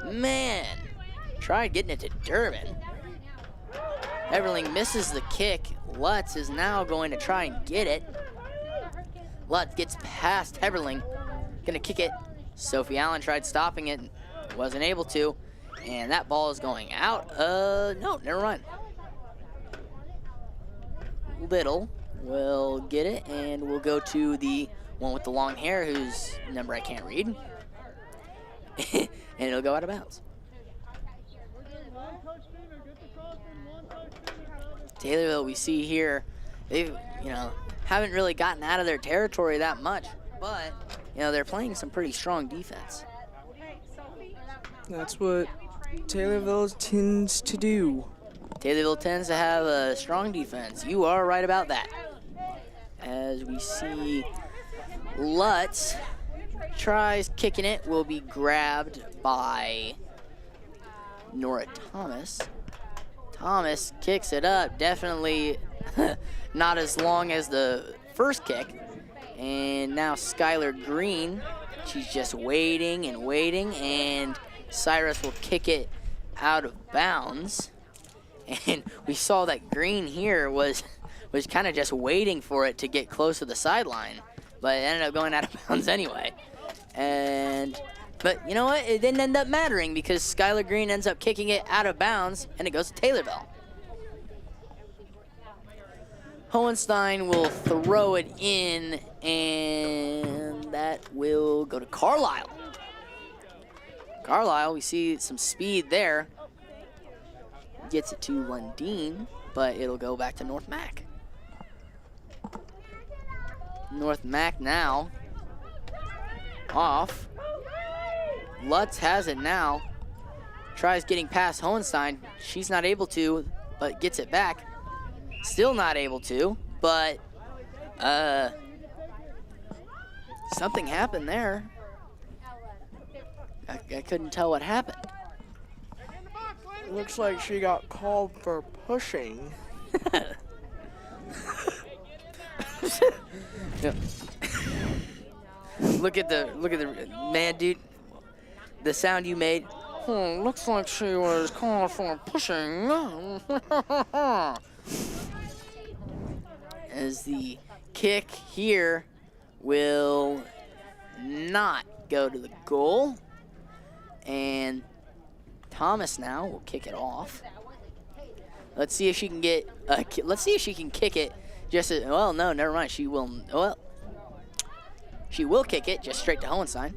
Speaker 3: Man, tried getting it to Durbin. Everling misses the kick. Lutz is now going to try and get it. Lutz gets past Everling. Gonna kick it. Sophie Allen tried stopping it, wasn't able to. And that ball is going out. No, never mind. Little will get it, and we'll go to the one with the long hair whose number I can't read. And it'll go out of bounds. Taylorville, we see here, they, you know, haven't really gotten out of their territory that much, but, you know, they're playing some pretty strong defense.
Speaker 4: That's what Taylorville tends to do.
Speaker 3: Taylorville tends to have a strong defense. You are right about that. As we see Lutz tries kicking it, will be grabbed by Nora Thomas. Thomas kicks it up, definitely not as long as the first kick. And now Skylar Green, she's just waiting and waiting, and Cyrus will kick it out of bounds. And we saw that Green here was kind of just waiting for it to get close to the sideline, but it ended up going out of bounds anyway. But you know what? It didn't end up mattering because Skylar Green ends up kicking it out of bounds, and it goes to Taylorville. Hohenstein will throw it in, and that will go to Carlisle. Carlisle, we see some speed there. Gets it to Lundeen, but it'll go back to North Mac. North Mac now off. Lutz has it now. Tries getting past Hohenstein. She's not able to, but gets it back. Still not able to, but something happened there. I couldn't tell what happened.
Speaker 4: Looks like she got called for pushing.
Speaker 3: Yeah. Look at the man, dude. The sound you made.
Speaker 4: Looks like she was called for pushing.
Speaker 3: As the kick here will not go to the goal, and Thomas now will kick it off. Let's see if she can get. Let's see if she can kick it. Just well, no, never mind. She will. Well, She will kick it just straight to Hohenstein.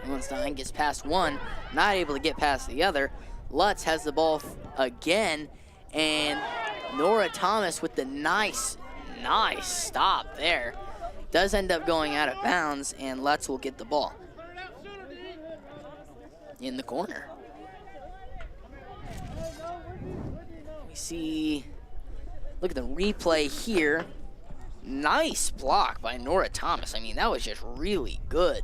Speaker 3: Hohenstein gets past one, not able to get past the other. Lutz has the ball again, and Nora Thomas with the nice stop there. Does end up going out of bounds, and Lutz will get the ball in the corner. We see, look at the replay here. Nice block by Nora Thomas. I mean, that was just really good.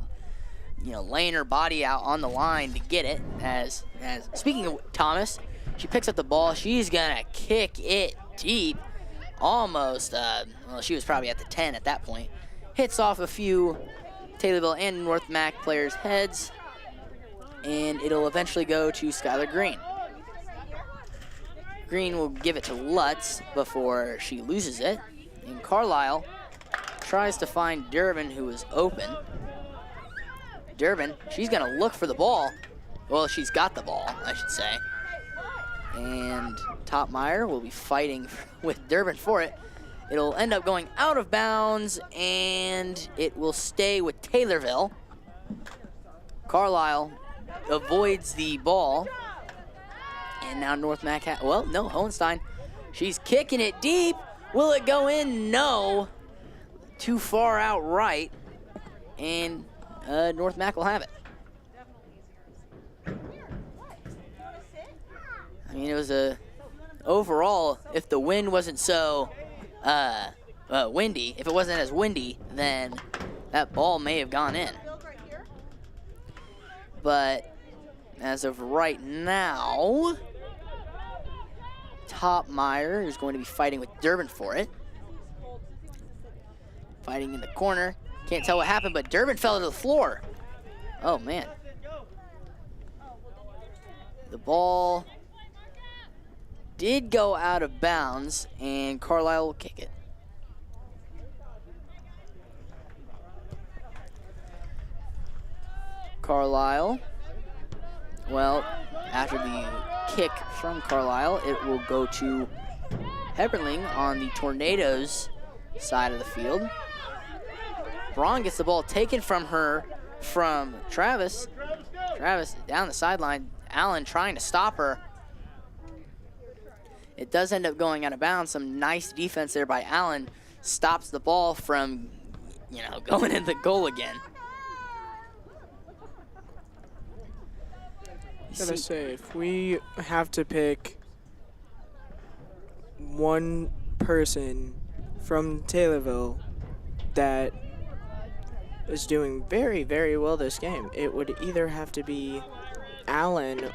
Speaker 3: You know, laying her body out on the line to get it. As speaking of Thomas, she picks up the ball. She's gonna kick it deep. Almost, well, she was probably at the 10 at that point. Hits off a few Taylorville and North Mac players' heads, and it'll eventually go to Skylar Green. Green will give it to Lutz before she loses it, and Carlisle tries to find Durbin, who is open. Durbin, she's gonna look for the ball. Well, she's got the ball, I should say. And Topmeyer will be fighting with Durbin for it. It'll end up going out of bounds, and it will stay with Taylorville. Carlisle avoids the ball. And now North Mac, well, no, Hohenstein. She's kicking it deep. Will it go in? No. Too far out right. And North Mac will have it. I mean, it was overall, if the wind wasn't so windy, if it wasn't as windy, then that ball may have gone in. But as of right now, Topmeyer is going to be fighting with Durbin for it. Fighting in the corner. Can't tell what happened, but Durbin fell to the floor. Oh, man. The ball did go out of bounds, and Carlisle will kick it. Carlisle, well, after the kick from Carlisle, it will go to Heberling on the Tornadoes side of the field. Braun gets the ball taken from her from Travis. Travis down the sideline. Allen trying to stop her. It does end up going out of bounds. Some nice defense there by Allen. Stops the ball from, going in the goal again.
Speaker 4: Gotta say, if we have to pick one person from Taylorville that is doing very, very well this game, it would either have to be Allen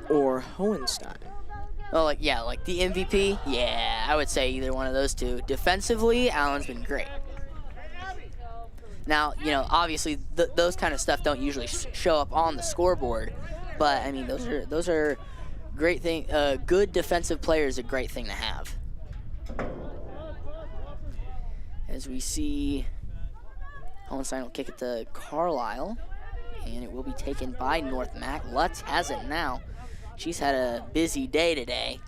Speaker 4: or Hohenstein.
Speaker 3: Well, like the MVP? Yeah, I would say either one of those two. Defensively, Allen's been great. Now, obviously those kind of stuff don't usually show up on the scoreboard, but I mean those are great thing. Good defensive player is a great thing to have. As we see, Hohenstein will kick it to Carlisle, and it will be taken by North Mac. Lutz has it now. She's had a busy day today.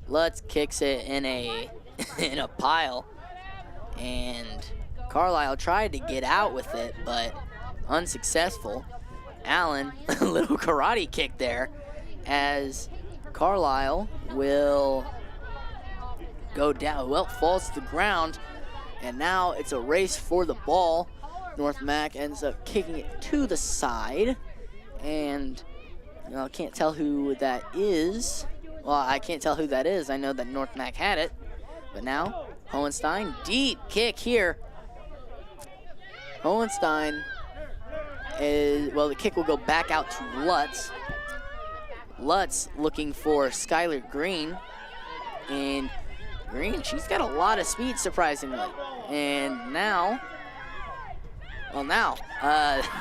Speaker 3: Lutz kicks it in a pile, and Carlisle tried to get out with it, but unsuccessful. Allen, a little karate kick there, as Carlisle will go down. Well, falls to the ground, and now it's a race for the ball. North Mac ends up kicking it to the side, and I can't tell who that is. Well, I can't tell who that is. I know that North Mac had it, but now Hohenstein, deep kick here. Hohenstein is, well, the kick will go back out to Lutz. Lutz looking for Skylar Green. And Green, she's got a lot of speed, surprisingly. And now,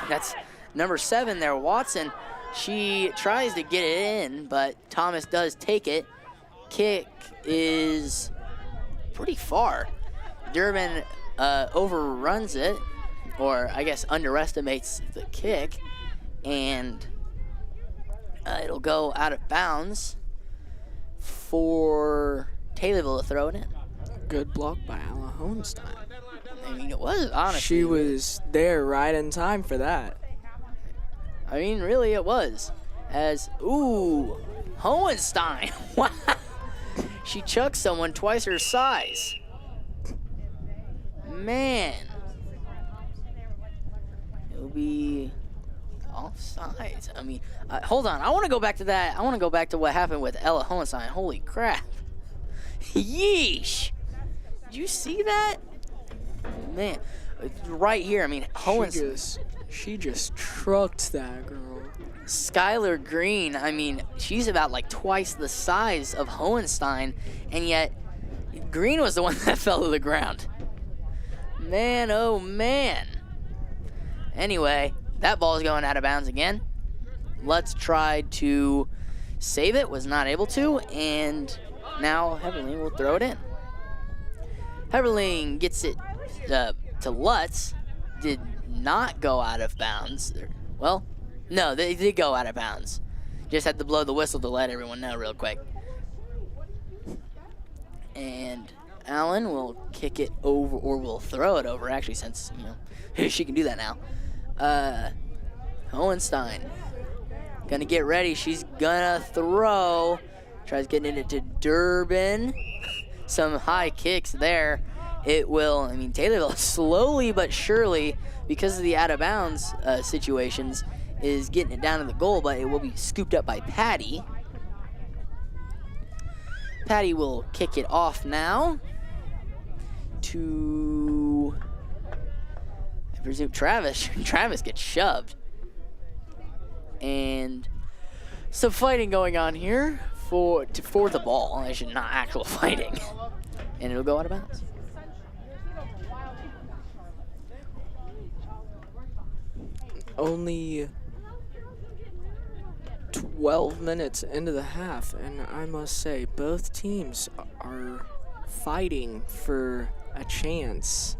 Speaker 3: that's number 7 there, Watson. She tries to get it in, but Thomas does take it. Kick is pretty far. Durbin overruns it, or I guess underestimates the kick, and it'll go out of bounds for Taylorville to throw it in.
Speaker 4: Good block by Allen Hohenstein.
Speaker 3: I mean, it was, honestly.
Speaker 4: She was there right in time for that.
Speaker 3: I mean, really, it was. As, ooh, Hohenstein. Wow. She chucked someone twice her size. Man. It'll be offsides. I mean, hold on. I want to go back to that. I want to go back to what happened with Ella Hohenstein. Holy crap. Yeesh. Did you see that? Man. Right here. I mean, Hohenstein.
Speaker 4: She just trucked that girl.
Speaker 3: Skylar Green, I mean, she's about like twice the size of Hohenstein, and yet Green was the one that fell to the ground. Man, oh man. Anyway, that ball is going out of bounds again. Lutz tried to save it, was not able to, and now Heberling will throw it in. Heberling gets it to Lutz. Did not go out of bounds. Well, no, they did go out of bounds. Just had to blow the whistle to let everyone know real quick. And Allen will kick it over, or will throw it over, actually, since, you know, she can do that now. Hohenstein gonna get ready. She's gonna throw. Tries getting it to Durbin. Some high kicks there. It will, I mean, Taylorville slowly but surely, because of the out of bounds situations, is getting it down to the goal, but it will be scooped up by Patty. Patty will kick it off now to, I presume, Travis. Travis gets shoved. And some fighting going on here for the ball. Actually, not actual fighting. And it'll go out of bounds.
Speaker 4: Only 12 minutes into the half, and I must say, both teams are fighting for a chance.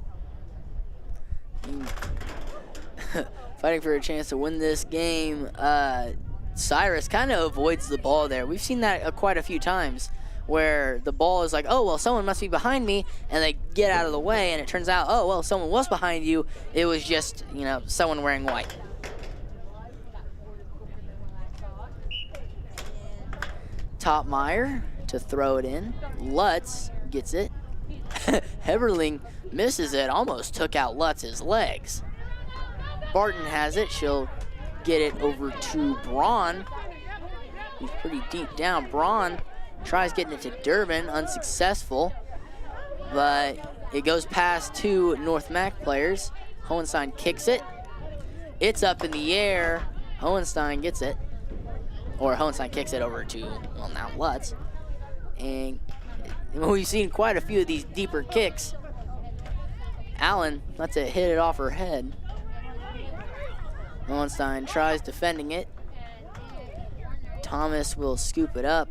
Speaker 3: Fighting for a chance to win this game. Cyrus kind of avoids the ball there. We've seen that quite a few times, where the ball is like, oh, well, someone must be behind me, and they get out of the way, and it turns out, oh, well, someone was behind you. It was just, you know, someone wearing white. Topmeyer to throw it in. Lutz gets it. Heberling misses it, almost took out Lutz's legs. Barton has it. She'll get it over to Braun. He's pretty deep down. Braun tries getting it to Durbin, unsuccessful, but it goes past two North Mac players. Hohenstein kicks it. It's up in the air. Hohenstein gets it. Or Hohenstein kicks it over to, well, now Lutz. And we've seen quite a few of these deeper kicks. Allen lets it hit it off her head. Hohenstein tries defending it. Thomas will scoop it up.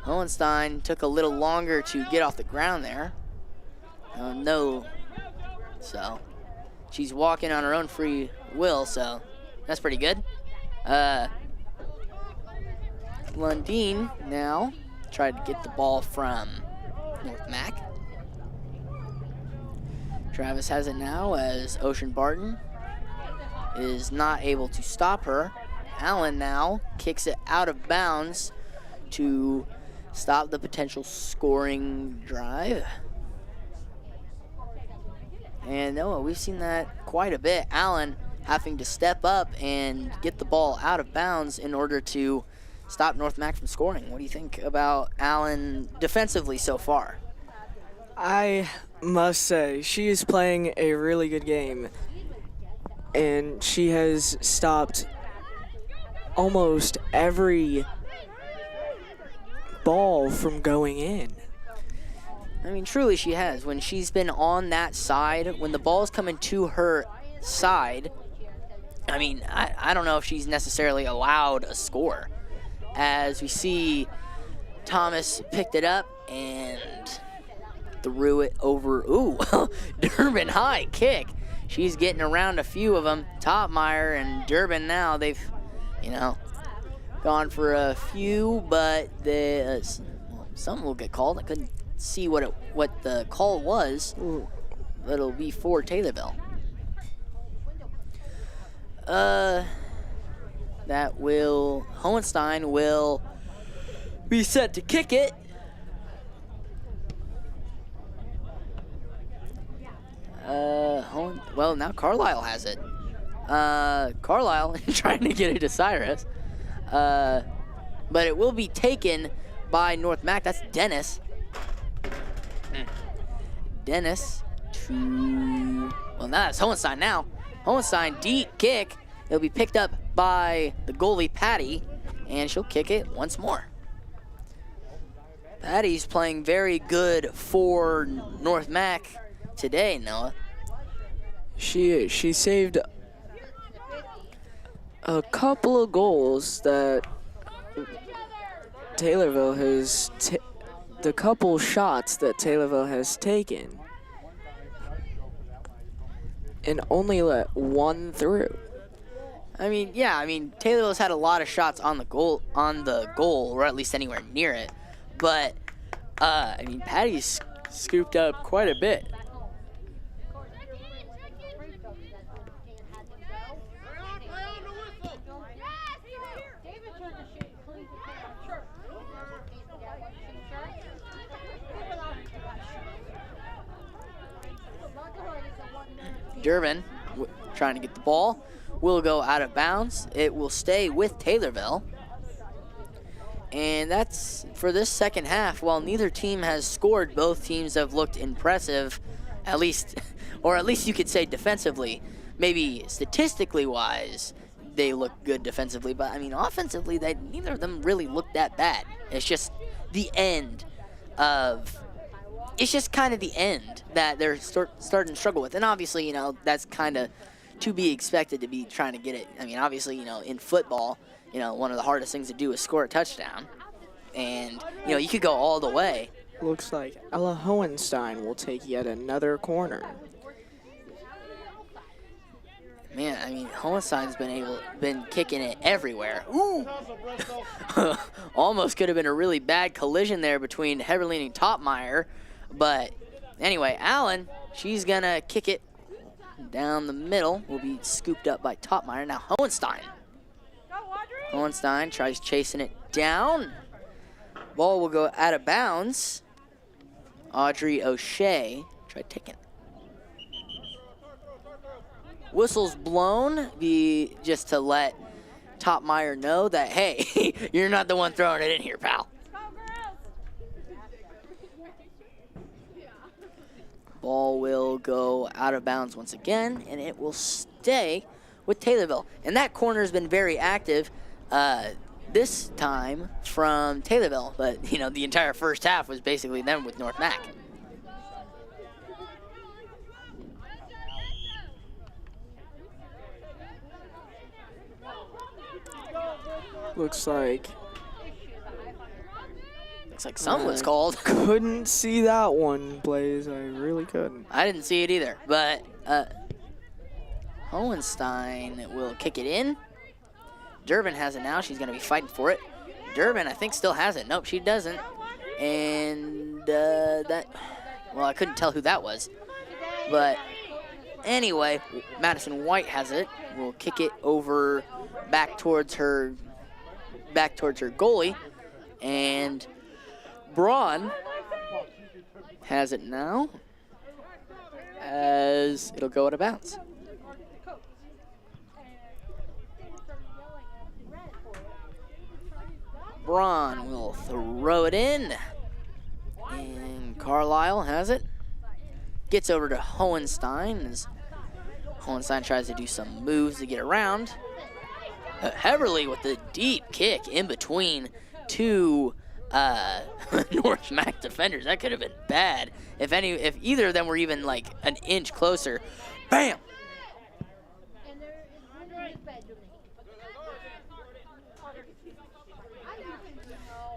Speaker 3: Hohenstein took a little longer to get off the ground there. No. So, she's walking on her own free will, so that's pretty good. Lundeen now tried to get the ball from North Mac. Travis has it now as Ocean Barton is not able to stop her. Allen now kicks it out of bounds to stop the potential scoring drive. And we've seen that quite a bit. Allen having to step up and get the ball out of bounds in order to stop North Mac from scoring. What do you think about Allen defensively so far?
Speaker 4: I must say, she is playing a really good game, and she has stopped almost every ball from going in.
Speaker 3: I mean, truly she has. When she's been on that side, when the ball's coming to her side, I mean, I don't know if she's necessarily allowed a score. As we see, Thomas picked it up and threw it over. Ooh, Durbin high kick. She's getting around a few of them. Topmeyer and Durbin now, they've, gone for a few, but some will get called. I couldn't see what the call was.
Speaker 4: Ooh.
Speaker 3: That'll be for Taylorville. That will, Hohenstein will be set to kick it. Well, now Carlisle has it. Carlisle trying to get it to Cyrus. But it will be taken by North Mac. That's Dennis. Dennis to, well, now that's Hohenstein now. Hohenstein, deep kick. It'll be picked up by the goalie, Patty, and she'll kick it once more. Patty's playing very good for North Mac today, Noah.
Speaker 4: She saved a couple of goals that Taylorville has, the couple shots that Taylorville has taken, and only let one through.
Speaker 3: I mean, yeah, I mean, Taylorville's had a lot of shots on the goal, or at least anywhere near it. But, I mean, Patty's scooped up quite a bit. Durbin, trying to get the ball, will go out of bounds. It will stay with Taylorville. And that's for this second half. While neither team has scored, both teams have looked impressive, at least, or at least you could say defensively. Maybe statistically wise, they look good defensively, but I mean offensively, neither of them really look that bad. It's just the end of, it's just kind of the end that they're starting to struggle with. And obviously, you know, that's kind of to be expected to be trying to get it. I mean, obviously, you know, in football, you know, one of the hardest things to do is score a touchdown. And, you know, you could go all the way.
Speaker 4: Looks like Ella Hohenstein will take yet another
Speaker 3: Man, I mean, Hohenstein's been kicking it everywhere. Ooh! Almost could have been a really bad collision there between Heberlein and Topmeyer. But anyway, Allen, she's going to kick it down the middle. Will be scooped up by Topmeyer. Now Hohenstein. Hohenstein tries chasing it down. Ball will go out of bounds. Audrey O'Shea tried taking it. Whistle's blown, just to let Topmeyer know that, hey, you're not the one throwing it in here, pal. Ball will go out of bounds once again, and it will stay with Taylorville. And that corner has been very active this time from Taylorville, but, you know, the entire first half was basically them with North Mac.
Speaker 4: Looks like
Speaker 3: something was called.
Speaker 4: Couldn't see that one, Blaze. I really couldn't.
Speaker 3: I didn't see it either, but Hohenstein will kick it in. Durbin has it now. She's going to be fighting for it. Durbin, I think, still has it. Nope, she doesn't. And well, I couldn't tell who that was. But anyway, Madison White has it. Will kick it over back towards her goalie. And Braun has it now as it'll go out of bounds. Braun will throw it in. And Carlisle has it. Gets over to Hohenstein as Hohenstein tries to do some moves to get around. Heberly with the deep kick in between two North Mac defenders. That could have been bad. If either of them were even like an inch closer. Bam!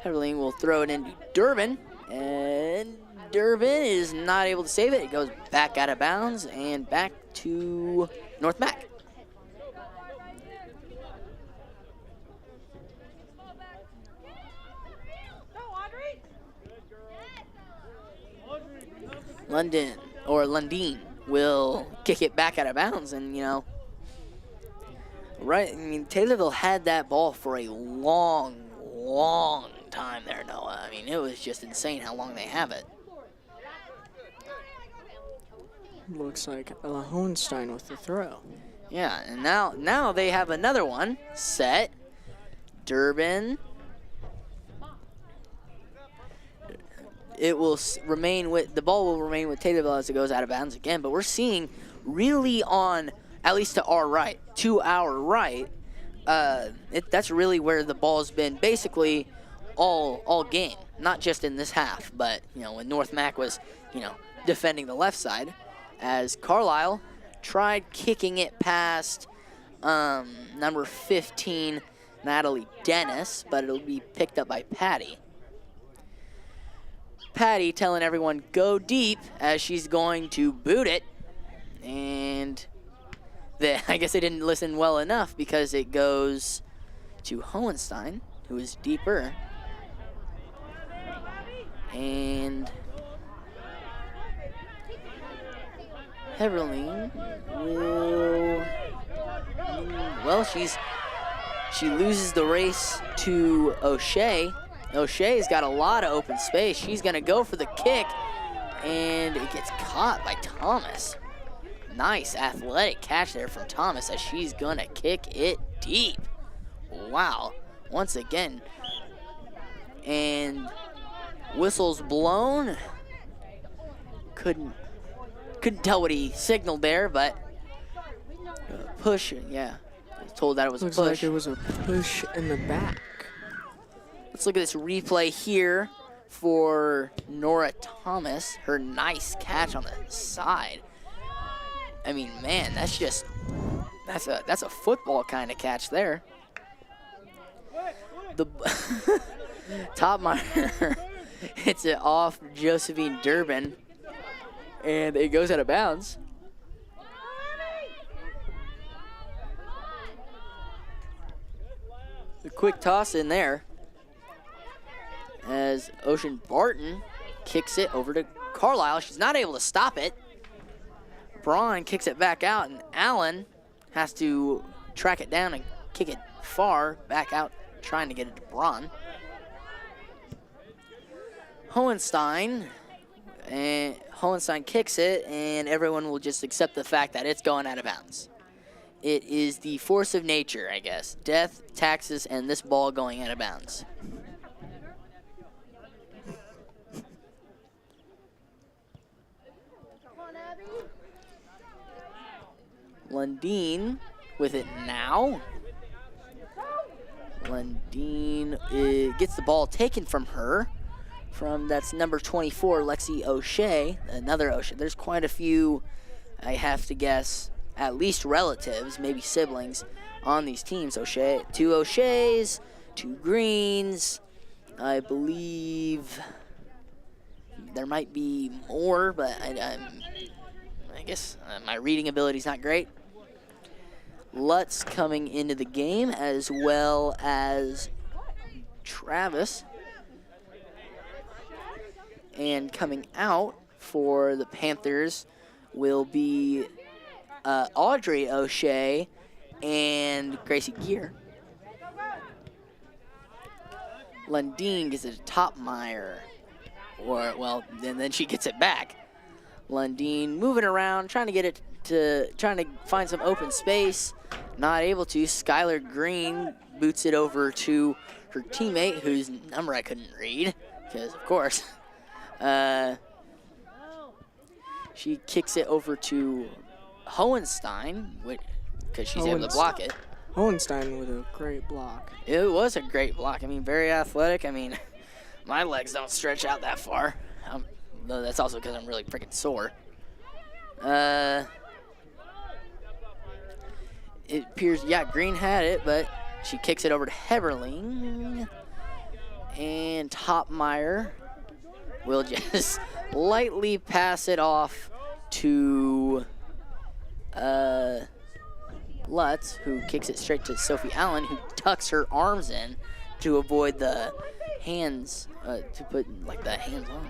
Speaker 3: Heberly will throw it into Durbin, and Durbin is not able to save it. It goes back out of bounds and back to North Mac. Lundin will kick it back out of bounds. And, you know, right, I mean, Taylorville had that ball for a long, long time there, Noah. I mean, it was just insane how long they have it.
Speaker 4: Looks like Ella Hohenstein with the throw.
Speaker 3: Yeah, and now they have another one set. Durbin. It will remain with, the ball will remain with Taylorville as it goes out of bounds again, but we're seeing really on, at least to our right, that's really where the ball's been basically all game, not just in this half, but, you know, when North Mac was, you know, defending the left side, as Carlisle tried kicking it past number 15, Natalie Dennis, but it'll be picked up by Patty. Patty telling everyone go deep as she's going to boot it, and I guess they didn't listen well enough because it goes to Hohenstein, who is deeper, and Heverling will, well, she loses the race to O'Shea. O'Shea's got a lot of open space. She's gonna go for the kick, and it gets caught by Thomas. Nice athletic catch there from Thomas as she's gonna kick it deep. Wow, once again. And whistle's blown. Couldn't tell what he signaled there, but push, yeah. I was told that it was a push.
Speaker 4: Looks like it was a push in the back.
Speaker 3: Let's look at this replay here for Nora Thomas. Her nice catch on the side. I mean, man, that's a football kind of catch there. The Topmeyer hits it off Josephine Durbin, and it goes out of bounds. The quick toss in there as Ocean Barton kicks it over to Carlisle. She's not able to stop it. Braun kicks it back out, and Allen has to track it down and kick it far back out, trying to get it to Braun. Hohenstein kicks it, and everyone will just accept the fact that it's going out of bounds. It is the force of nature, I guess. Death, taxes, and this ball going out of bounds. Lundeen with it now. Lundeen gets the ball taken from her. That's number 24, Lexi O'Shea. Another O'Shea. There's quite a few, I have to guess, at least relatives, maybe siblings, on these teams. O'Shea, 2 O'Sheas, 2 Greens. I believe there might be more, but I guess my reading ability is not great. Lutz coming into the game, as well as Travis. And coming out for the Panthers will be Audrey O'Shea and Gracie Gear. Lundeen gets it to Topmeyer. And then she gets it back. Lundeen moving around, trying to find some open space. Not able to. Skylar Green boots it over to her teammate, whose number I couldn't read, because of course. She kicks it over to Hohenstein, because she's able to block it.
Speaker 4: Hohenstein with a great block.
Speaker 3: It was a great block. I mean, very athletic. I mean, my legs don't stretch out that far. Though that's also because I'm really freaking sore. It appears, Green had it, but she kicks it over to Heberling. And Topmeyer will just lightly pass it off to Lutz, who kicks it straight to Sophie Allen, who tucks her arms in to avoid the hands, to put like the hands on.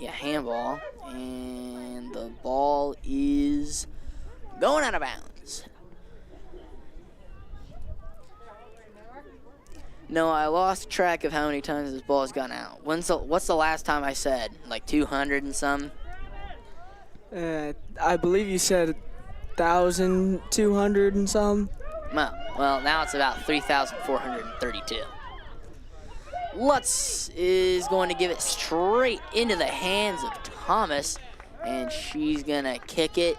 Speaker 3: be a handball, and the ball is going out of bounds. No, I lost track of how many times this ball has gone out. What's the last time I said? Like 200 and some?
Speaker 4: I believe you said 1,200 and some.
Speaker 3: Well, now it's about 3,432. Lutz is going to give it straight into the hands of Thomas, and she's going to kick it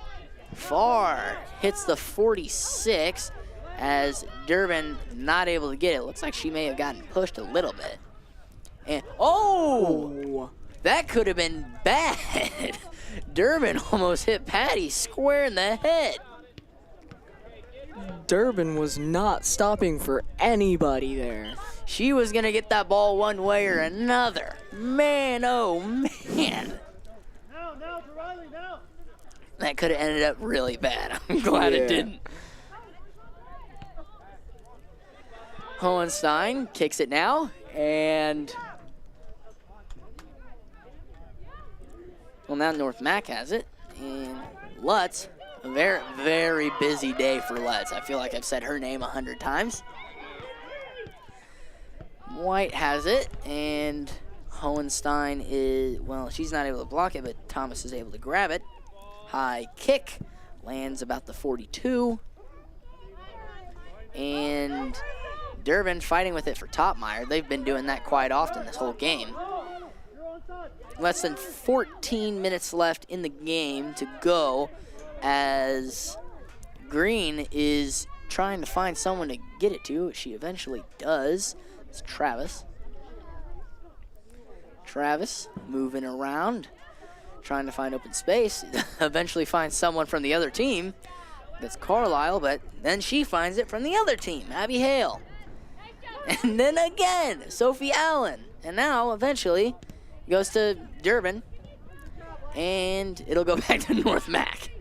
Speaker 3: far. Hits the 46 as Durbin not able to get it. Looks like she may have gotten pushed a little bit. And, oh! That could have been bad. Durbin almost hit Patty square in the head.
Speaker 4: Durbin was not stopping for anybody there.
Speaker 3: She was going to get that ball one way or another. Man, oh, man.
Speaker 5: Now, Riley, now.
Speaker 3: That could have ended up really bad. I'm glad it didn't. Hohenstein kicks it now, and well, now North Mac has it, and Lutz, a very, very busy day for Lutz. I feel like I've said her name 100 times. White has it, and Hohenstein is, well, she's not able to block it, but Thomas is able to grab it. High kick, lands about the 42, and Durbin fighting with it for Topmeyer. They've been doing that quite often this whole game. Less than 14 minutes left in the game to go as Green is trying to find someone to get it to. She eventually does. It's Travis. Travis moving around, trying to find open space. Eventually finds someone from the other team. That's Carlisle, but then she finds it from the other team, Abby Hale. And then again, Sophie Allen. And now, eventually, it goes to Durbin. And it'll go back to North Mac.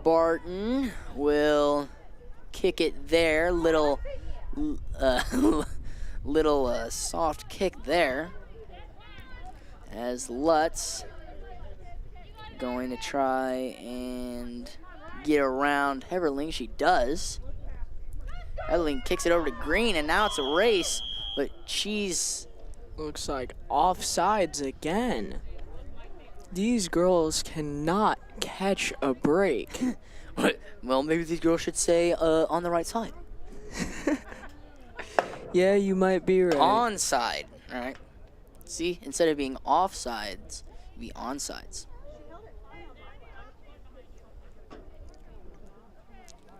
Speaker 3: Barton will kick it there. Little soft kick there. As Lutz going to try and get around Heberling. She does. Heberling kicks it over to Green, and now it's a race, but she's...
Speaker 4: Looks like offsides again. These girls cannot catch a break.
Speaker 3: Well, maybe these girls should stay on the right side.
Speaker 4: Yeah, you might be right.
Speaker 3: Onside, all right? See, instead of being offsides, it'd be onsides.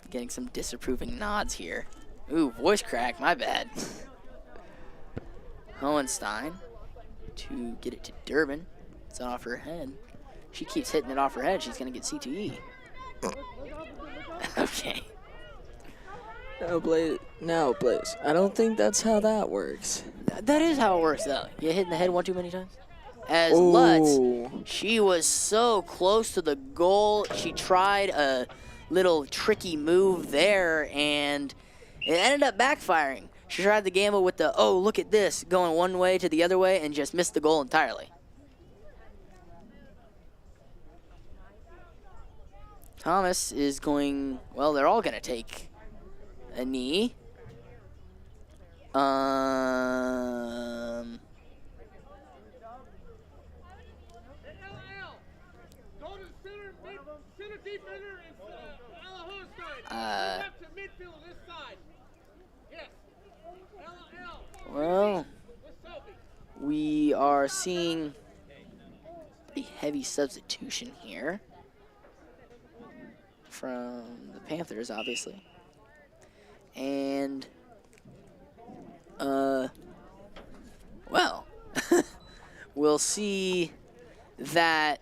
Speaker 3: Getting some disapproving nods here. Ooh, voice crack, my bad. Hohenstein to get it to Durbin. It's off her head. She keeps hitting it off her head. She's going to get C2E. Okay.
Speaker 4: No, Blaze. I don't think that's how that works.
Speaker 3: That is how it works, though. You hit in the head one too many times. As Lutz, she was so close to the goal. She tried a little tricky move there, and it ended up backfiring. She tried the gamble with the, oh, look at this, going one way to the other way, and just missed the goal entirely. Thomas is going, well, they're all going to take a knee. Well, we are seeing a heavy substitution here from the Panthers, obviously. And, well, we'll see that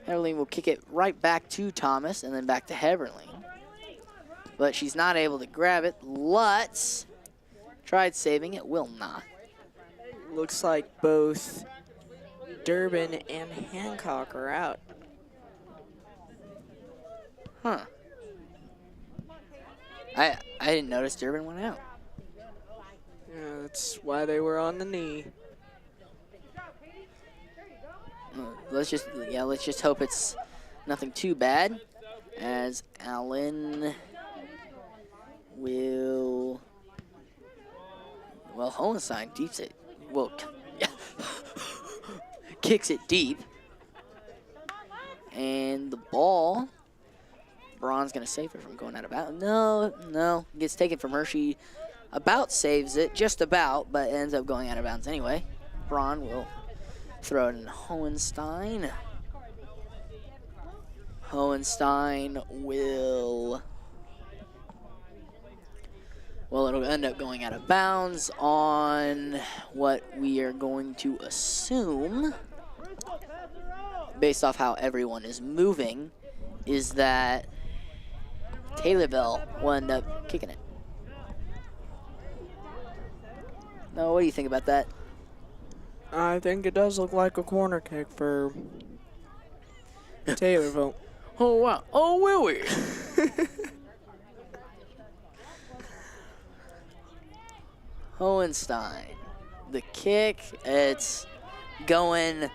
Speaker 3: Heberling will kick it right back to Thomas and then back to Heberling. But she's not able to grab it. Lutz tried saving it, will not.
Speaker 4: Looks like both Durbin and Hancock are out.
Speaker 3: Huh. I didn't notice Durbin went out.
Speaker 4: Yeah, that's why they were on the knee.
Speaker 3: let's just hope it's nothing too bad, as Allen will, well, Hohenstein deeps it. Well, kicks it deep. And the ball, Braun's gonna save it from going out of bounds. No, gets taken from her. She about saves it, just about, but ends up going out of bounds anyway. Braun will throw it in Hohenstein. Hohenstein will, well, it'll end up going out of bounds on what we are going to assume, based off how everyone is moving, is that Taylorville will end up kicking it. No, what do you think about that?
Speaker 4: I think it does look like a corner kick for Taylorville.
Speaker 3: Oh, wow. Oh, will we? Hohenstein. The kick, it's going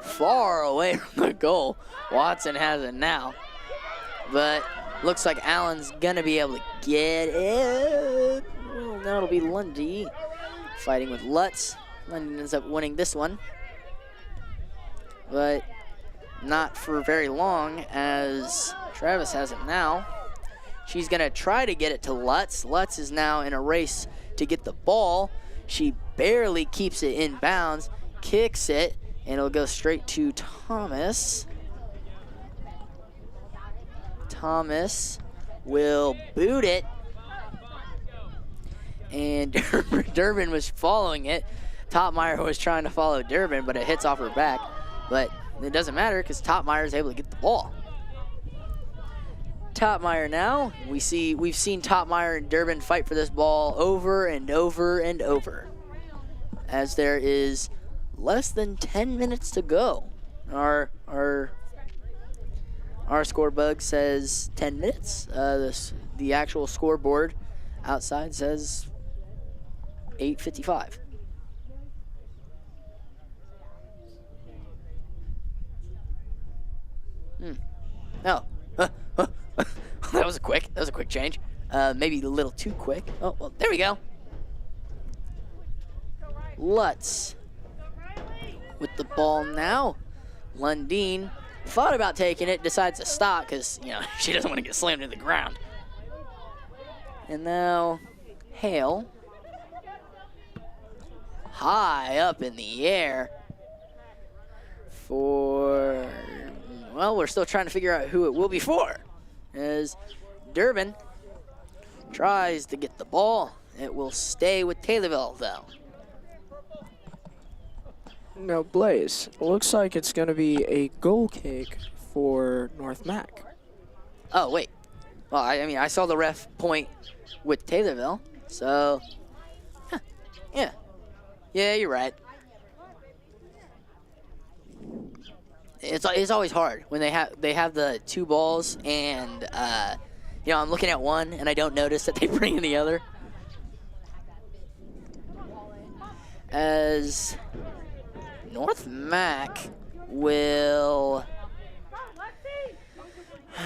Speaker 3: far away from the goal. Watson has it now. But looks like Allen's going to be able to get it. Well, now it'll be Lundy fighting with Lutz. Lundy ends up winning this one. But not for very long, as Travis has it now. She's going to try to get it to Lutz. Lutz is now in a race to get the ball. She barely keeps it in bounds, kicks it, and it'll go straight to Thomas. Thomas will boot it. And Durbin was following it. Topmeyer was trying to follow Durbin, but it hits off her back. But it doesn't matter because Topmeyer is able to get the ball. Topmeyer now. We've seen Topmeyer and Durbin fight for this ball over and over and over, as there is less than 10 minutes to go. Our score bug says 10 minutes. The actual scoreboard outside says 8:55. No. That was a quick change. Maybe a little too quick. Oh, well, there we go. Lutz with the ball now. Lundeen thought about taking it, decides to stop because, she doesn't want to get slammed into the ground. And now Hale, high up in the air for, well, we're still trying to figure out who it will be for, as Durbin tries to get the ball. It will stay with Taylorville, though.
Speaker 4: No, Blaze, looks like it's going to be a goal kick for North Mac.
Speaker 3: Oh, wait. Well, I saw the ref point with Taylorville, so, yeah. Yeah, you're right. It's always hard when they have the two balls and, I'm looking at one and I don't notice that they bring in the other. As North Mac will,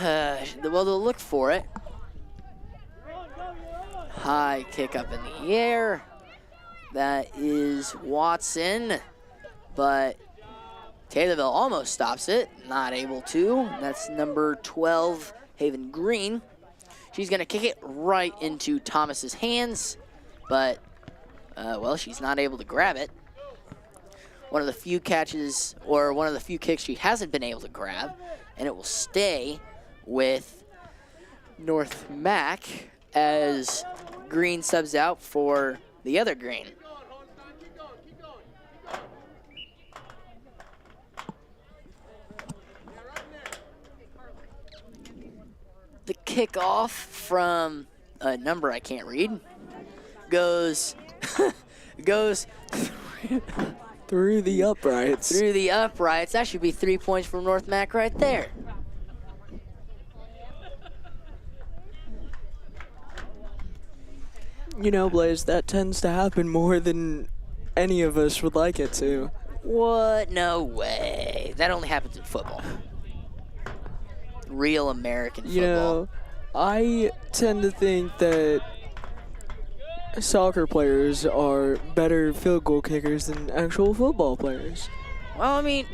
Speaker 3: well, they'll look for it. High kick up in the air. That is Watson, but Taylorville almost stops it, not able to. That's number 12, Haven Green. She's going to kick it right into Thomas's hands, but, well, she's not able to grab it. One of the few catches, or one of the few kicks she hasn't been able to grab, and it will stay with North Mac as Green subs out for the other Green. The kickoff from a number I can't read goes
Speaker 4: Through the uprights.
Speaker 3: Through the uprights. That should be 3 points from North Mac right there.
Speaker 4: Blaze, that tends to happen more than any of us would like it to.
Speaker 3: What? No way. That only happens in football. Real American football.
Speaker 4: You know, I tend to think that soccer players are better field goal kickers than actual football players.
Speaker 3: Well, I mean,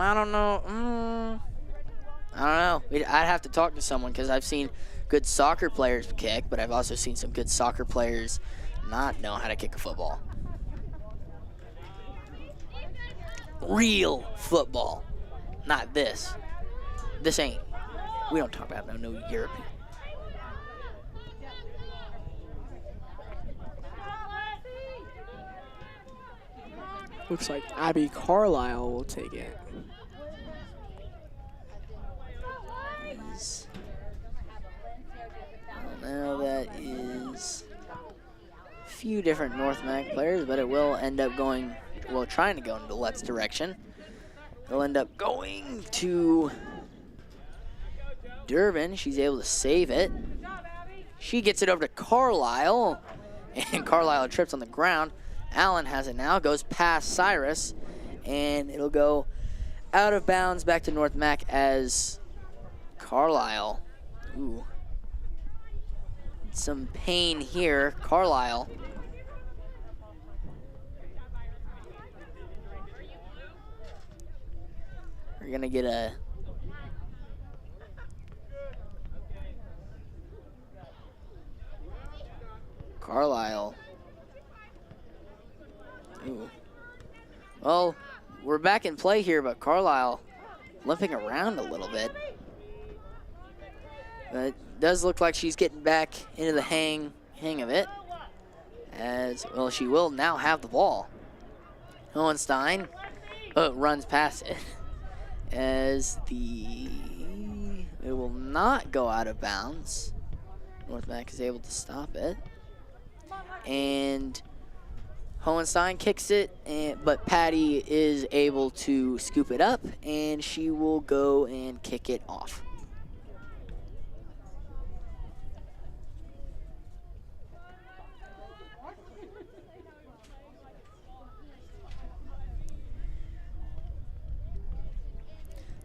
Speaker 3: I don't know. I don't know. I'd have to talk to someone because I've seen good soccer players kick, but I've also seen some good soccer players not know how to kick a football. Real football. Not this. This ain't. We don't talk about no European.
Speaker 4: Looks like Abby Carlisle will take it.
Speaker 3: Well, now that is a few different North Mac players, but it will end up going, well, trying to go into Lett's direction. It'll end up going to Durbin. She's able to save it. She gets it over to Carlisle, and Carlisle trips on the ground. Allen has it now, goes past Cyrus, and it'll go out of bounds back to North Mac as Carlisle. Ooh. Some pain here. Carlisle. We're going to get a... Carlisle. Ooh. Well, we're back in play here, but Carlisle limping around a little bit. But it does look like she's getting back into the hang of it. As, well, she will now have the ball. Hohenstein runs past it. As it will not go out of bounds. North Mac is able to stop it. And Hohenstein kicks it, but Patty is able to scoop it up, and she will go and kick it off.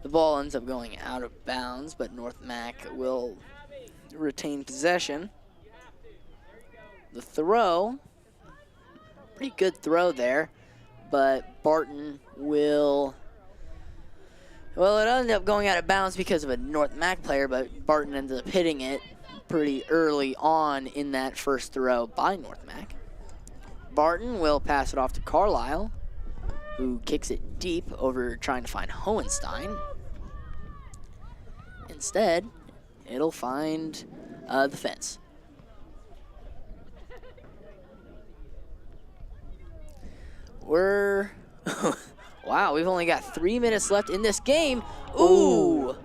Speaker 3: The ball ends up going out of bounds, but North Mac will retain possession. The throw, pretty good throw there, but Barton will, well, it ended up going out of bounds because of a North Mac player, but Barton ended up hitting it pretty early on in that first throw by North Mac. Barton will pass it off to Carlisle, who kicks it deep over trying to find Hohenstein. Instead, it'll find the fence. We're, wow, we've only got 3 minutes left in this game. Ooh,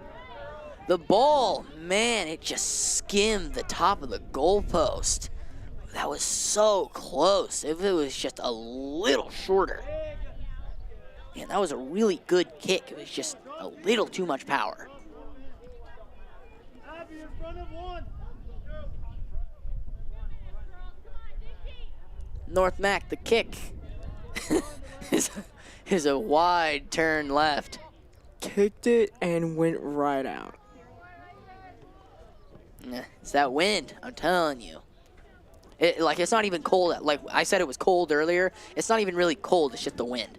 Speaker 3: the ball, man, it just skimmed the top of the goalpost. That was so close. If it was just a little shorter. Man, that was a really good kick. It was just a little too much power.
Speaker 5: Abby in front of one.
Speaker 3: North Mac, the kick is a wide turn left.
Speaker 4: Kicked it and went right out.
Speaker 3: Yeah, it's that wind, I'm telling you. It's not even cold. Like I said, it was cold earlier. It's not even really cold. It's just the wind.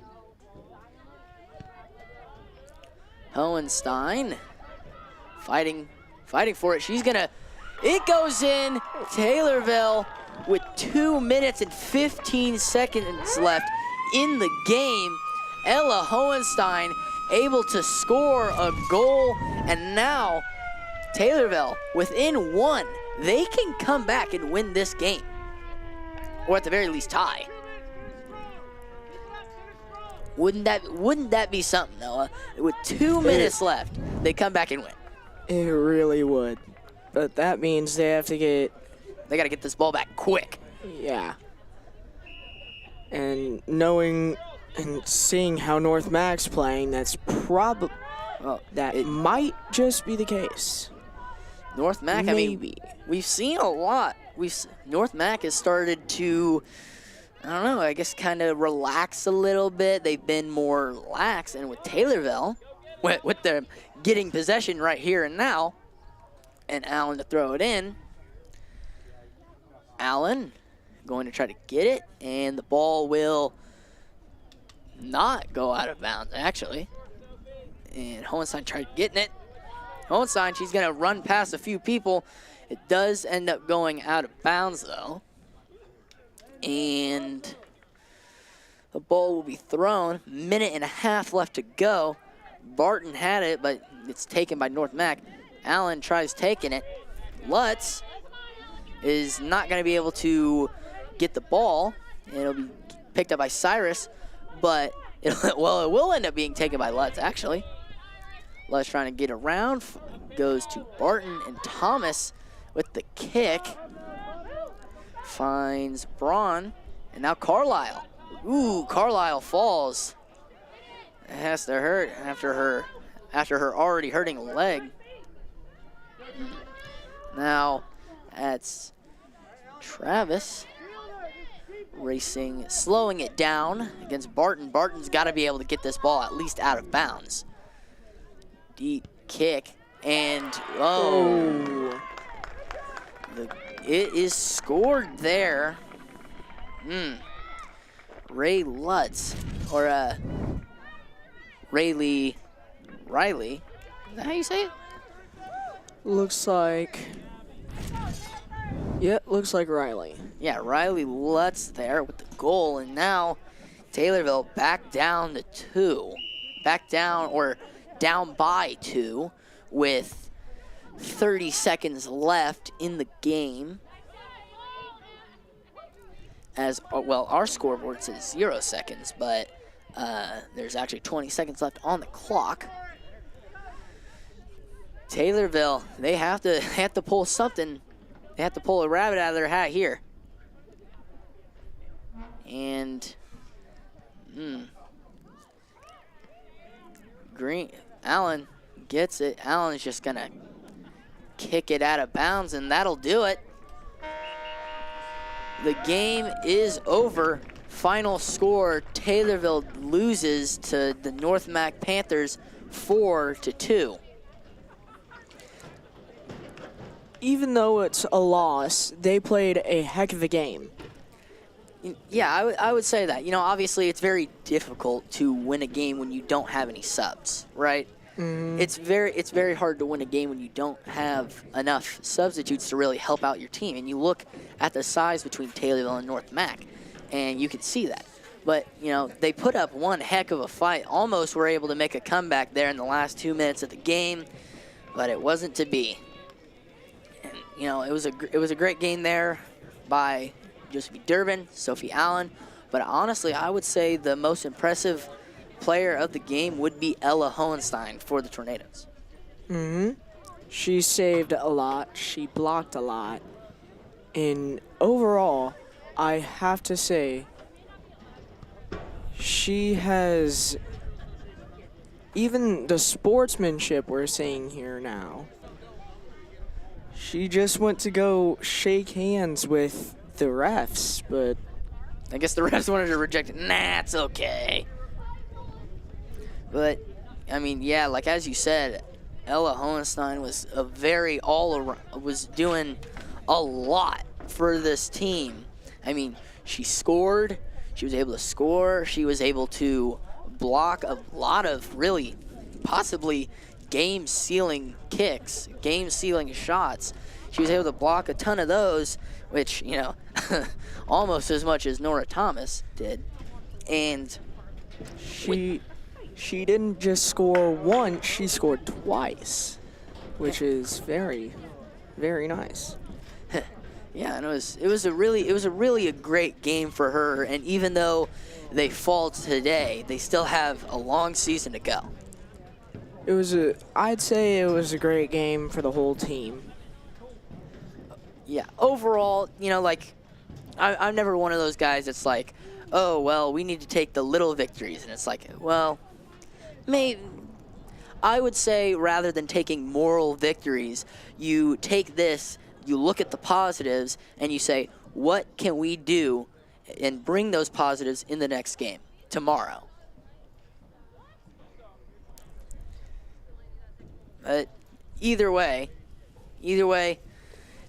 Speaker 3: Hohenstein fighting for it. She's gonna. It goes in. Taylorville with 2 minutes and 15 seconds left in the game. Ella Hohenstein able to score a goal, and now Taylorville within one. They can come back and win this game, or at the very least tie. Wouldn't that be something, Noah? With 2 minutes left, they come back and win.
Speaker 4: It really would. But that means they have to get...
Speaker 3: They got to get this ball back quick.
Speaker 4: Yeah. And knowing and seeing how North Mac's playing, that's probably... Well, it might just be the case.
Speaker 3: North Mac,
Speaker 4: Maybe.
Speaker 3: I mean, we've seen a lot. North Mac has started to I don't know, I guess kind of relax a little bit. They've been more lax. And with Taylorville, with them getting possession right here and now, and Allen to throw it in. Allen going to try to get it, and the ball will not go out of bounds, actually. And Hohenstein tried getting it. Hohenstein, she's going to run past a few people. It does end up going out of bounds, though. And the ball will be thrown. Minute and a half left to go. Barton had it, but it's taken by North Mac. Allen tries taking it. Lutz is not going to be able to get the ball. It'll be picked up by Cyrus, but it will end up being taken by Lutz, actually. Lutz trying to get around, goes to Barton, and Thomas with the kick finds Braun, and now Carlisle. Ooh, Carlisle falls. It has to hurt after her already hurting leg. Now that's Travis racing, slowing it down against Barton. Barton's got to be able to get this ball at least out of bounds. Deep kick, and it is scored there. Ray Lutz, or Riley. Is that how you say it?
Speaker 4: Looks like Riley.
Speaker 3: Yeah, Riley Lutz there with the goal, and now Taylorville back down to 2. Back down, or down by 2 with 30 seconds left in the game. As well, our scoreboard says 0 seconds, but there's actually 20 seconds left on the clock. Taylorville, they have to pull something. They have to pull a rabbit out of their hat here. And Allen gets it. Allen's just gonna kick it out of bounds, and that'll do it. The game is over. Final score, Taylorville loses to the North Mac Panthers 4-2.
Speaker 4: Even though it's a loss, they played a heck of a game.
Speaker 3: Yeah, I would say that. You know, obviously it's very difficult to win a game when you don't have any subs, right? It's very hard to win a game when you don't have enough substitutes to really help out your team. And you look at the size between Taylorville and North Mac, and you can see that. But, you know, they put up one heck of a fight. Almost were able to make a comeback there in the last 2 minutes of the game, but it wasn't to be. And, you know, it was a great game there by Josephine Durbin, Sophie Allen. But honestly, I would say the most impressive player of the game would be Ella Hohenstein for the Tornadoes.
Speaker 4: She saved a lot. She blocked a lot. And overall, I have to say, she has, even the sportsmanship we're seeing here now, she just went to go shake hands with the refs, but
Speaker 3: I guess the refs wanted to reject it. Nah, it's okay. But, I mean, yeah, like as you said, Ella Hohenstein was was doing a lot for this team. I mean, she scored. She was able to score. She was able to block a lot of really possibly game-sealing kicks, game-sealing shots. She was able to block a ton of those, which, you know, almost as much as Nora Thomas did. And
Speaker 4: she didn't just score once, she scored twice, which is very, very nice.
Speaker 3: Yeah, and it was a really a great game for her. And even though they fall today, they still have a long season to go.
Speaker 4: I'd say it was a great game for the whole team.
Speaker 3: Yeah, overall, you know, like, I'm never one of those guys that's like, oh, well, we need to take the little victories. And it's like, well, maybe I would say rather than taking moral victories, you take this, you look at the positives, and you say, what can we do and bring those positives in the next game tomorrow. But either way,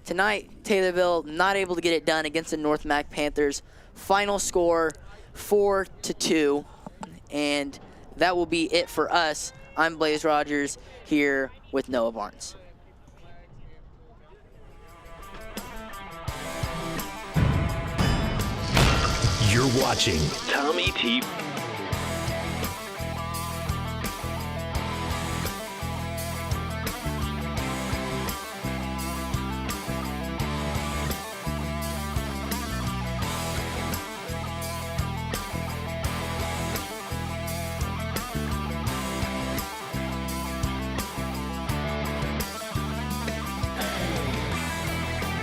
Speaker 3: tonight Taylorville not able to get it done against the North Mac Panthers. Final score 4-2, and that will be it for us. I'm Blaze Rogers here with Noah Barnes.
Speaker 6: You're watching Tommy T.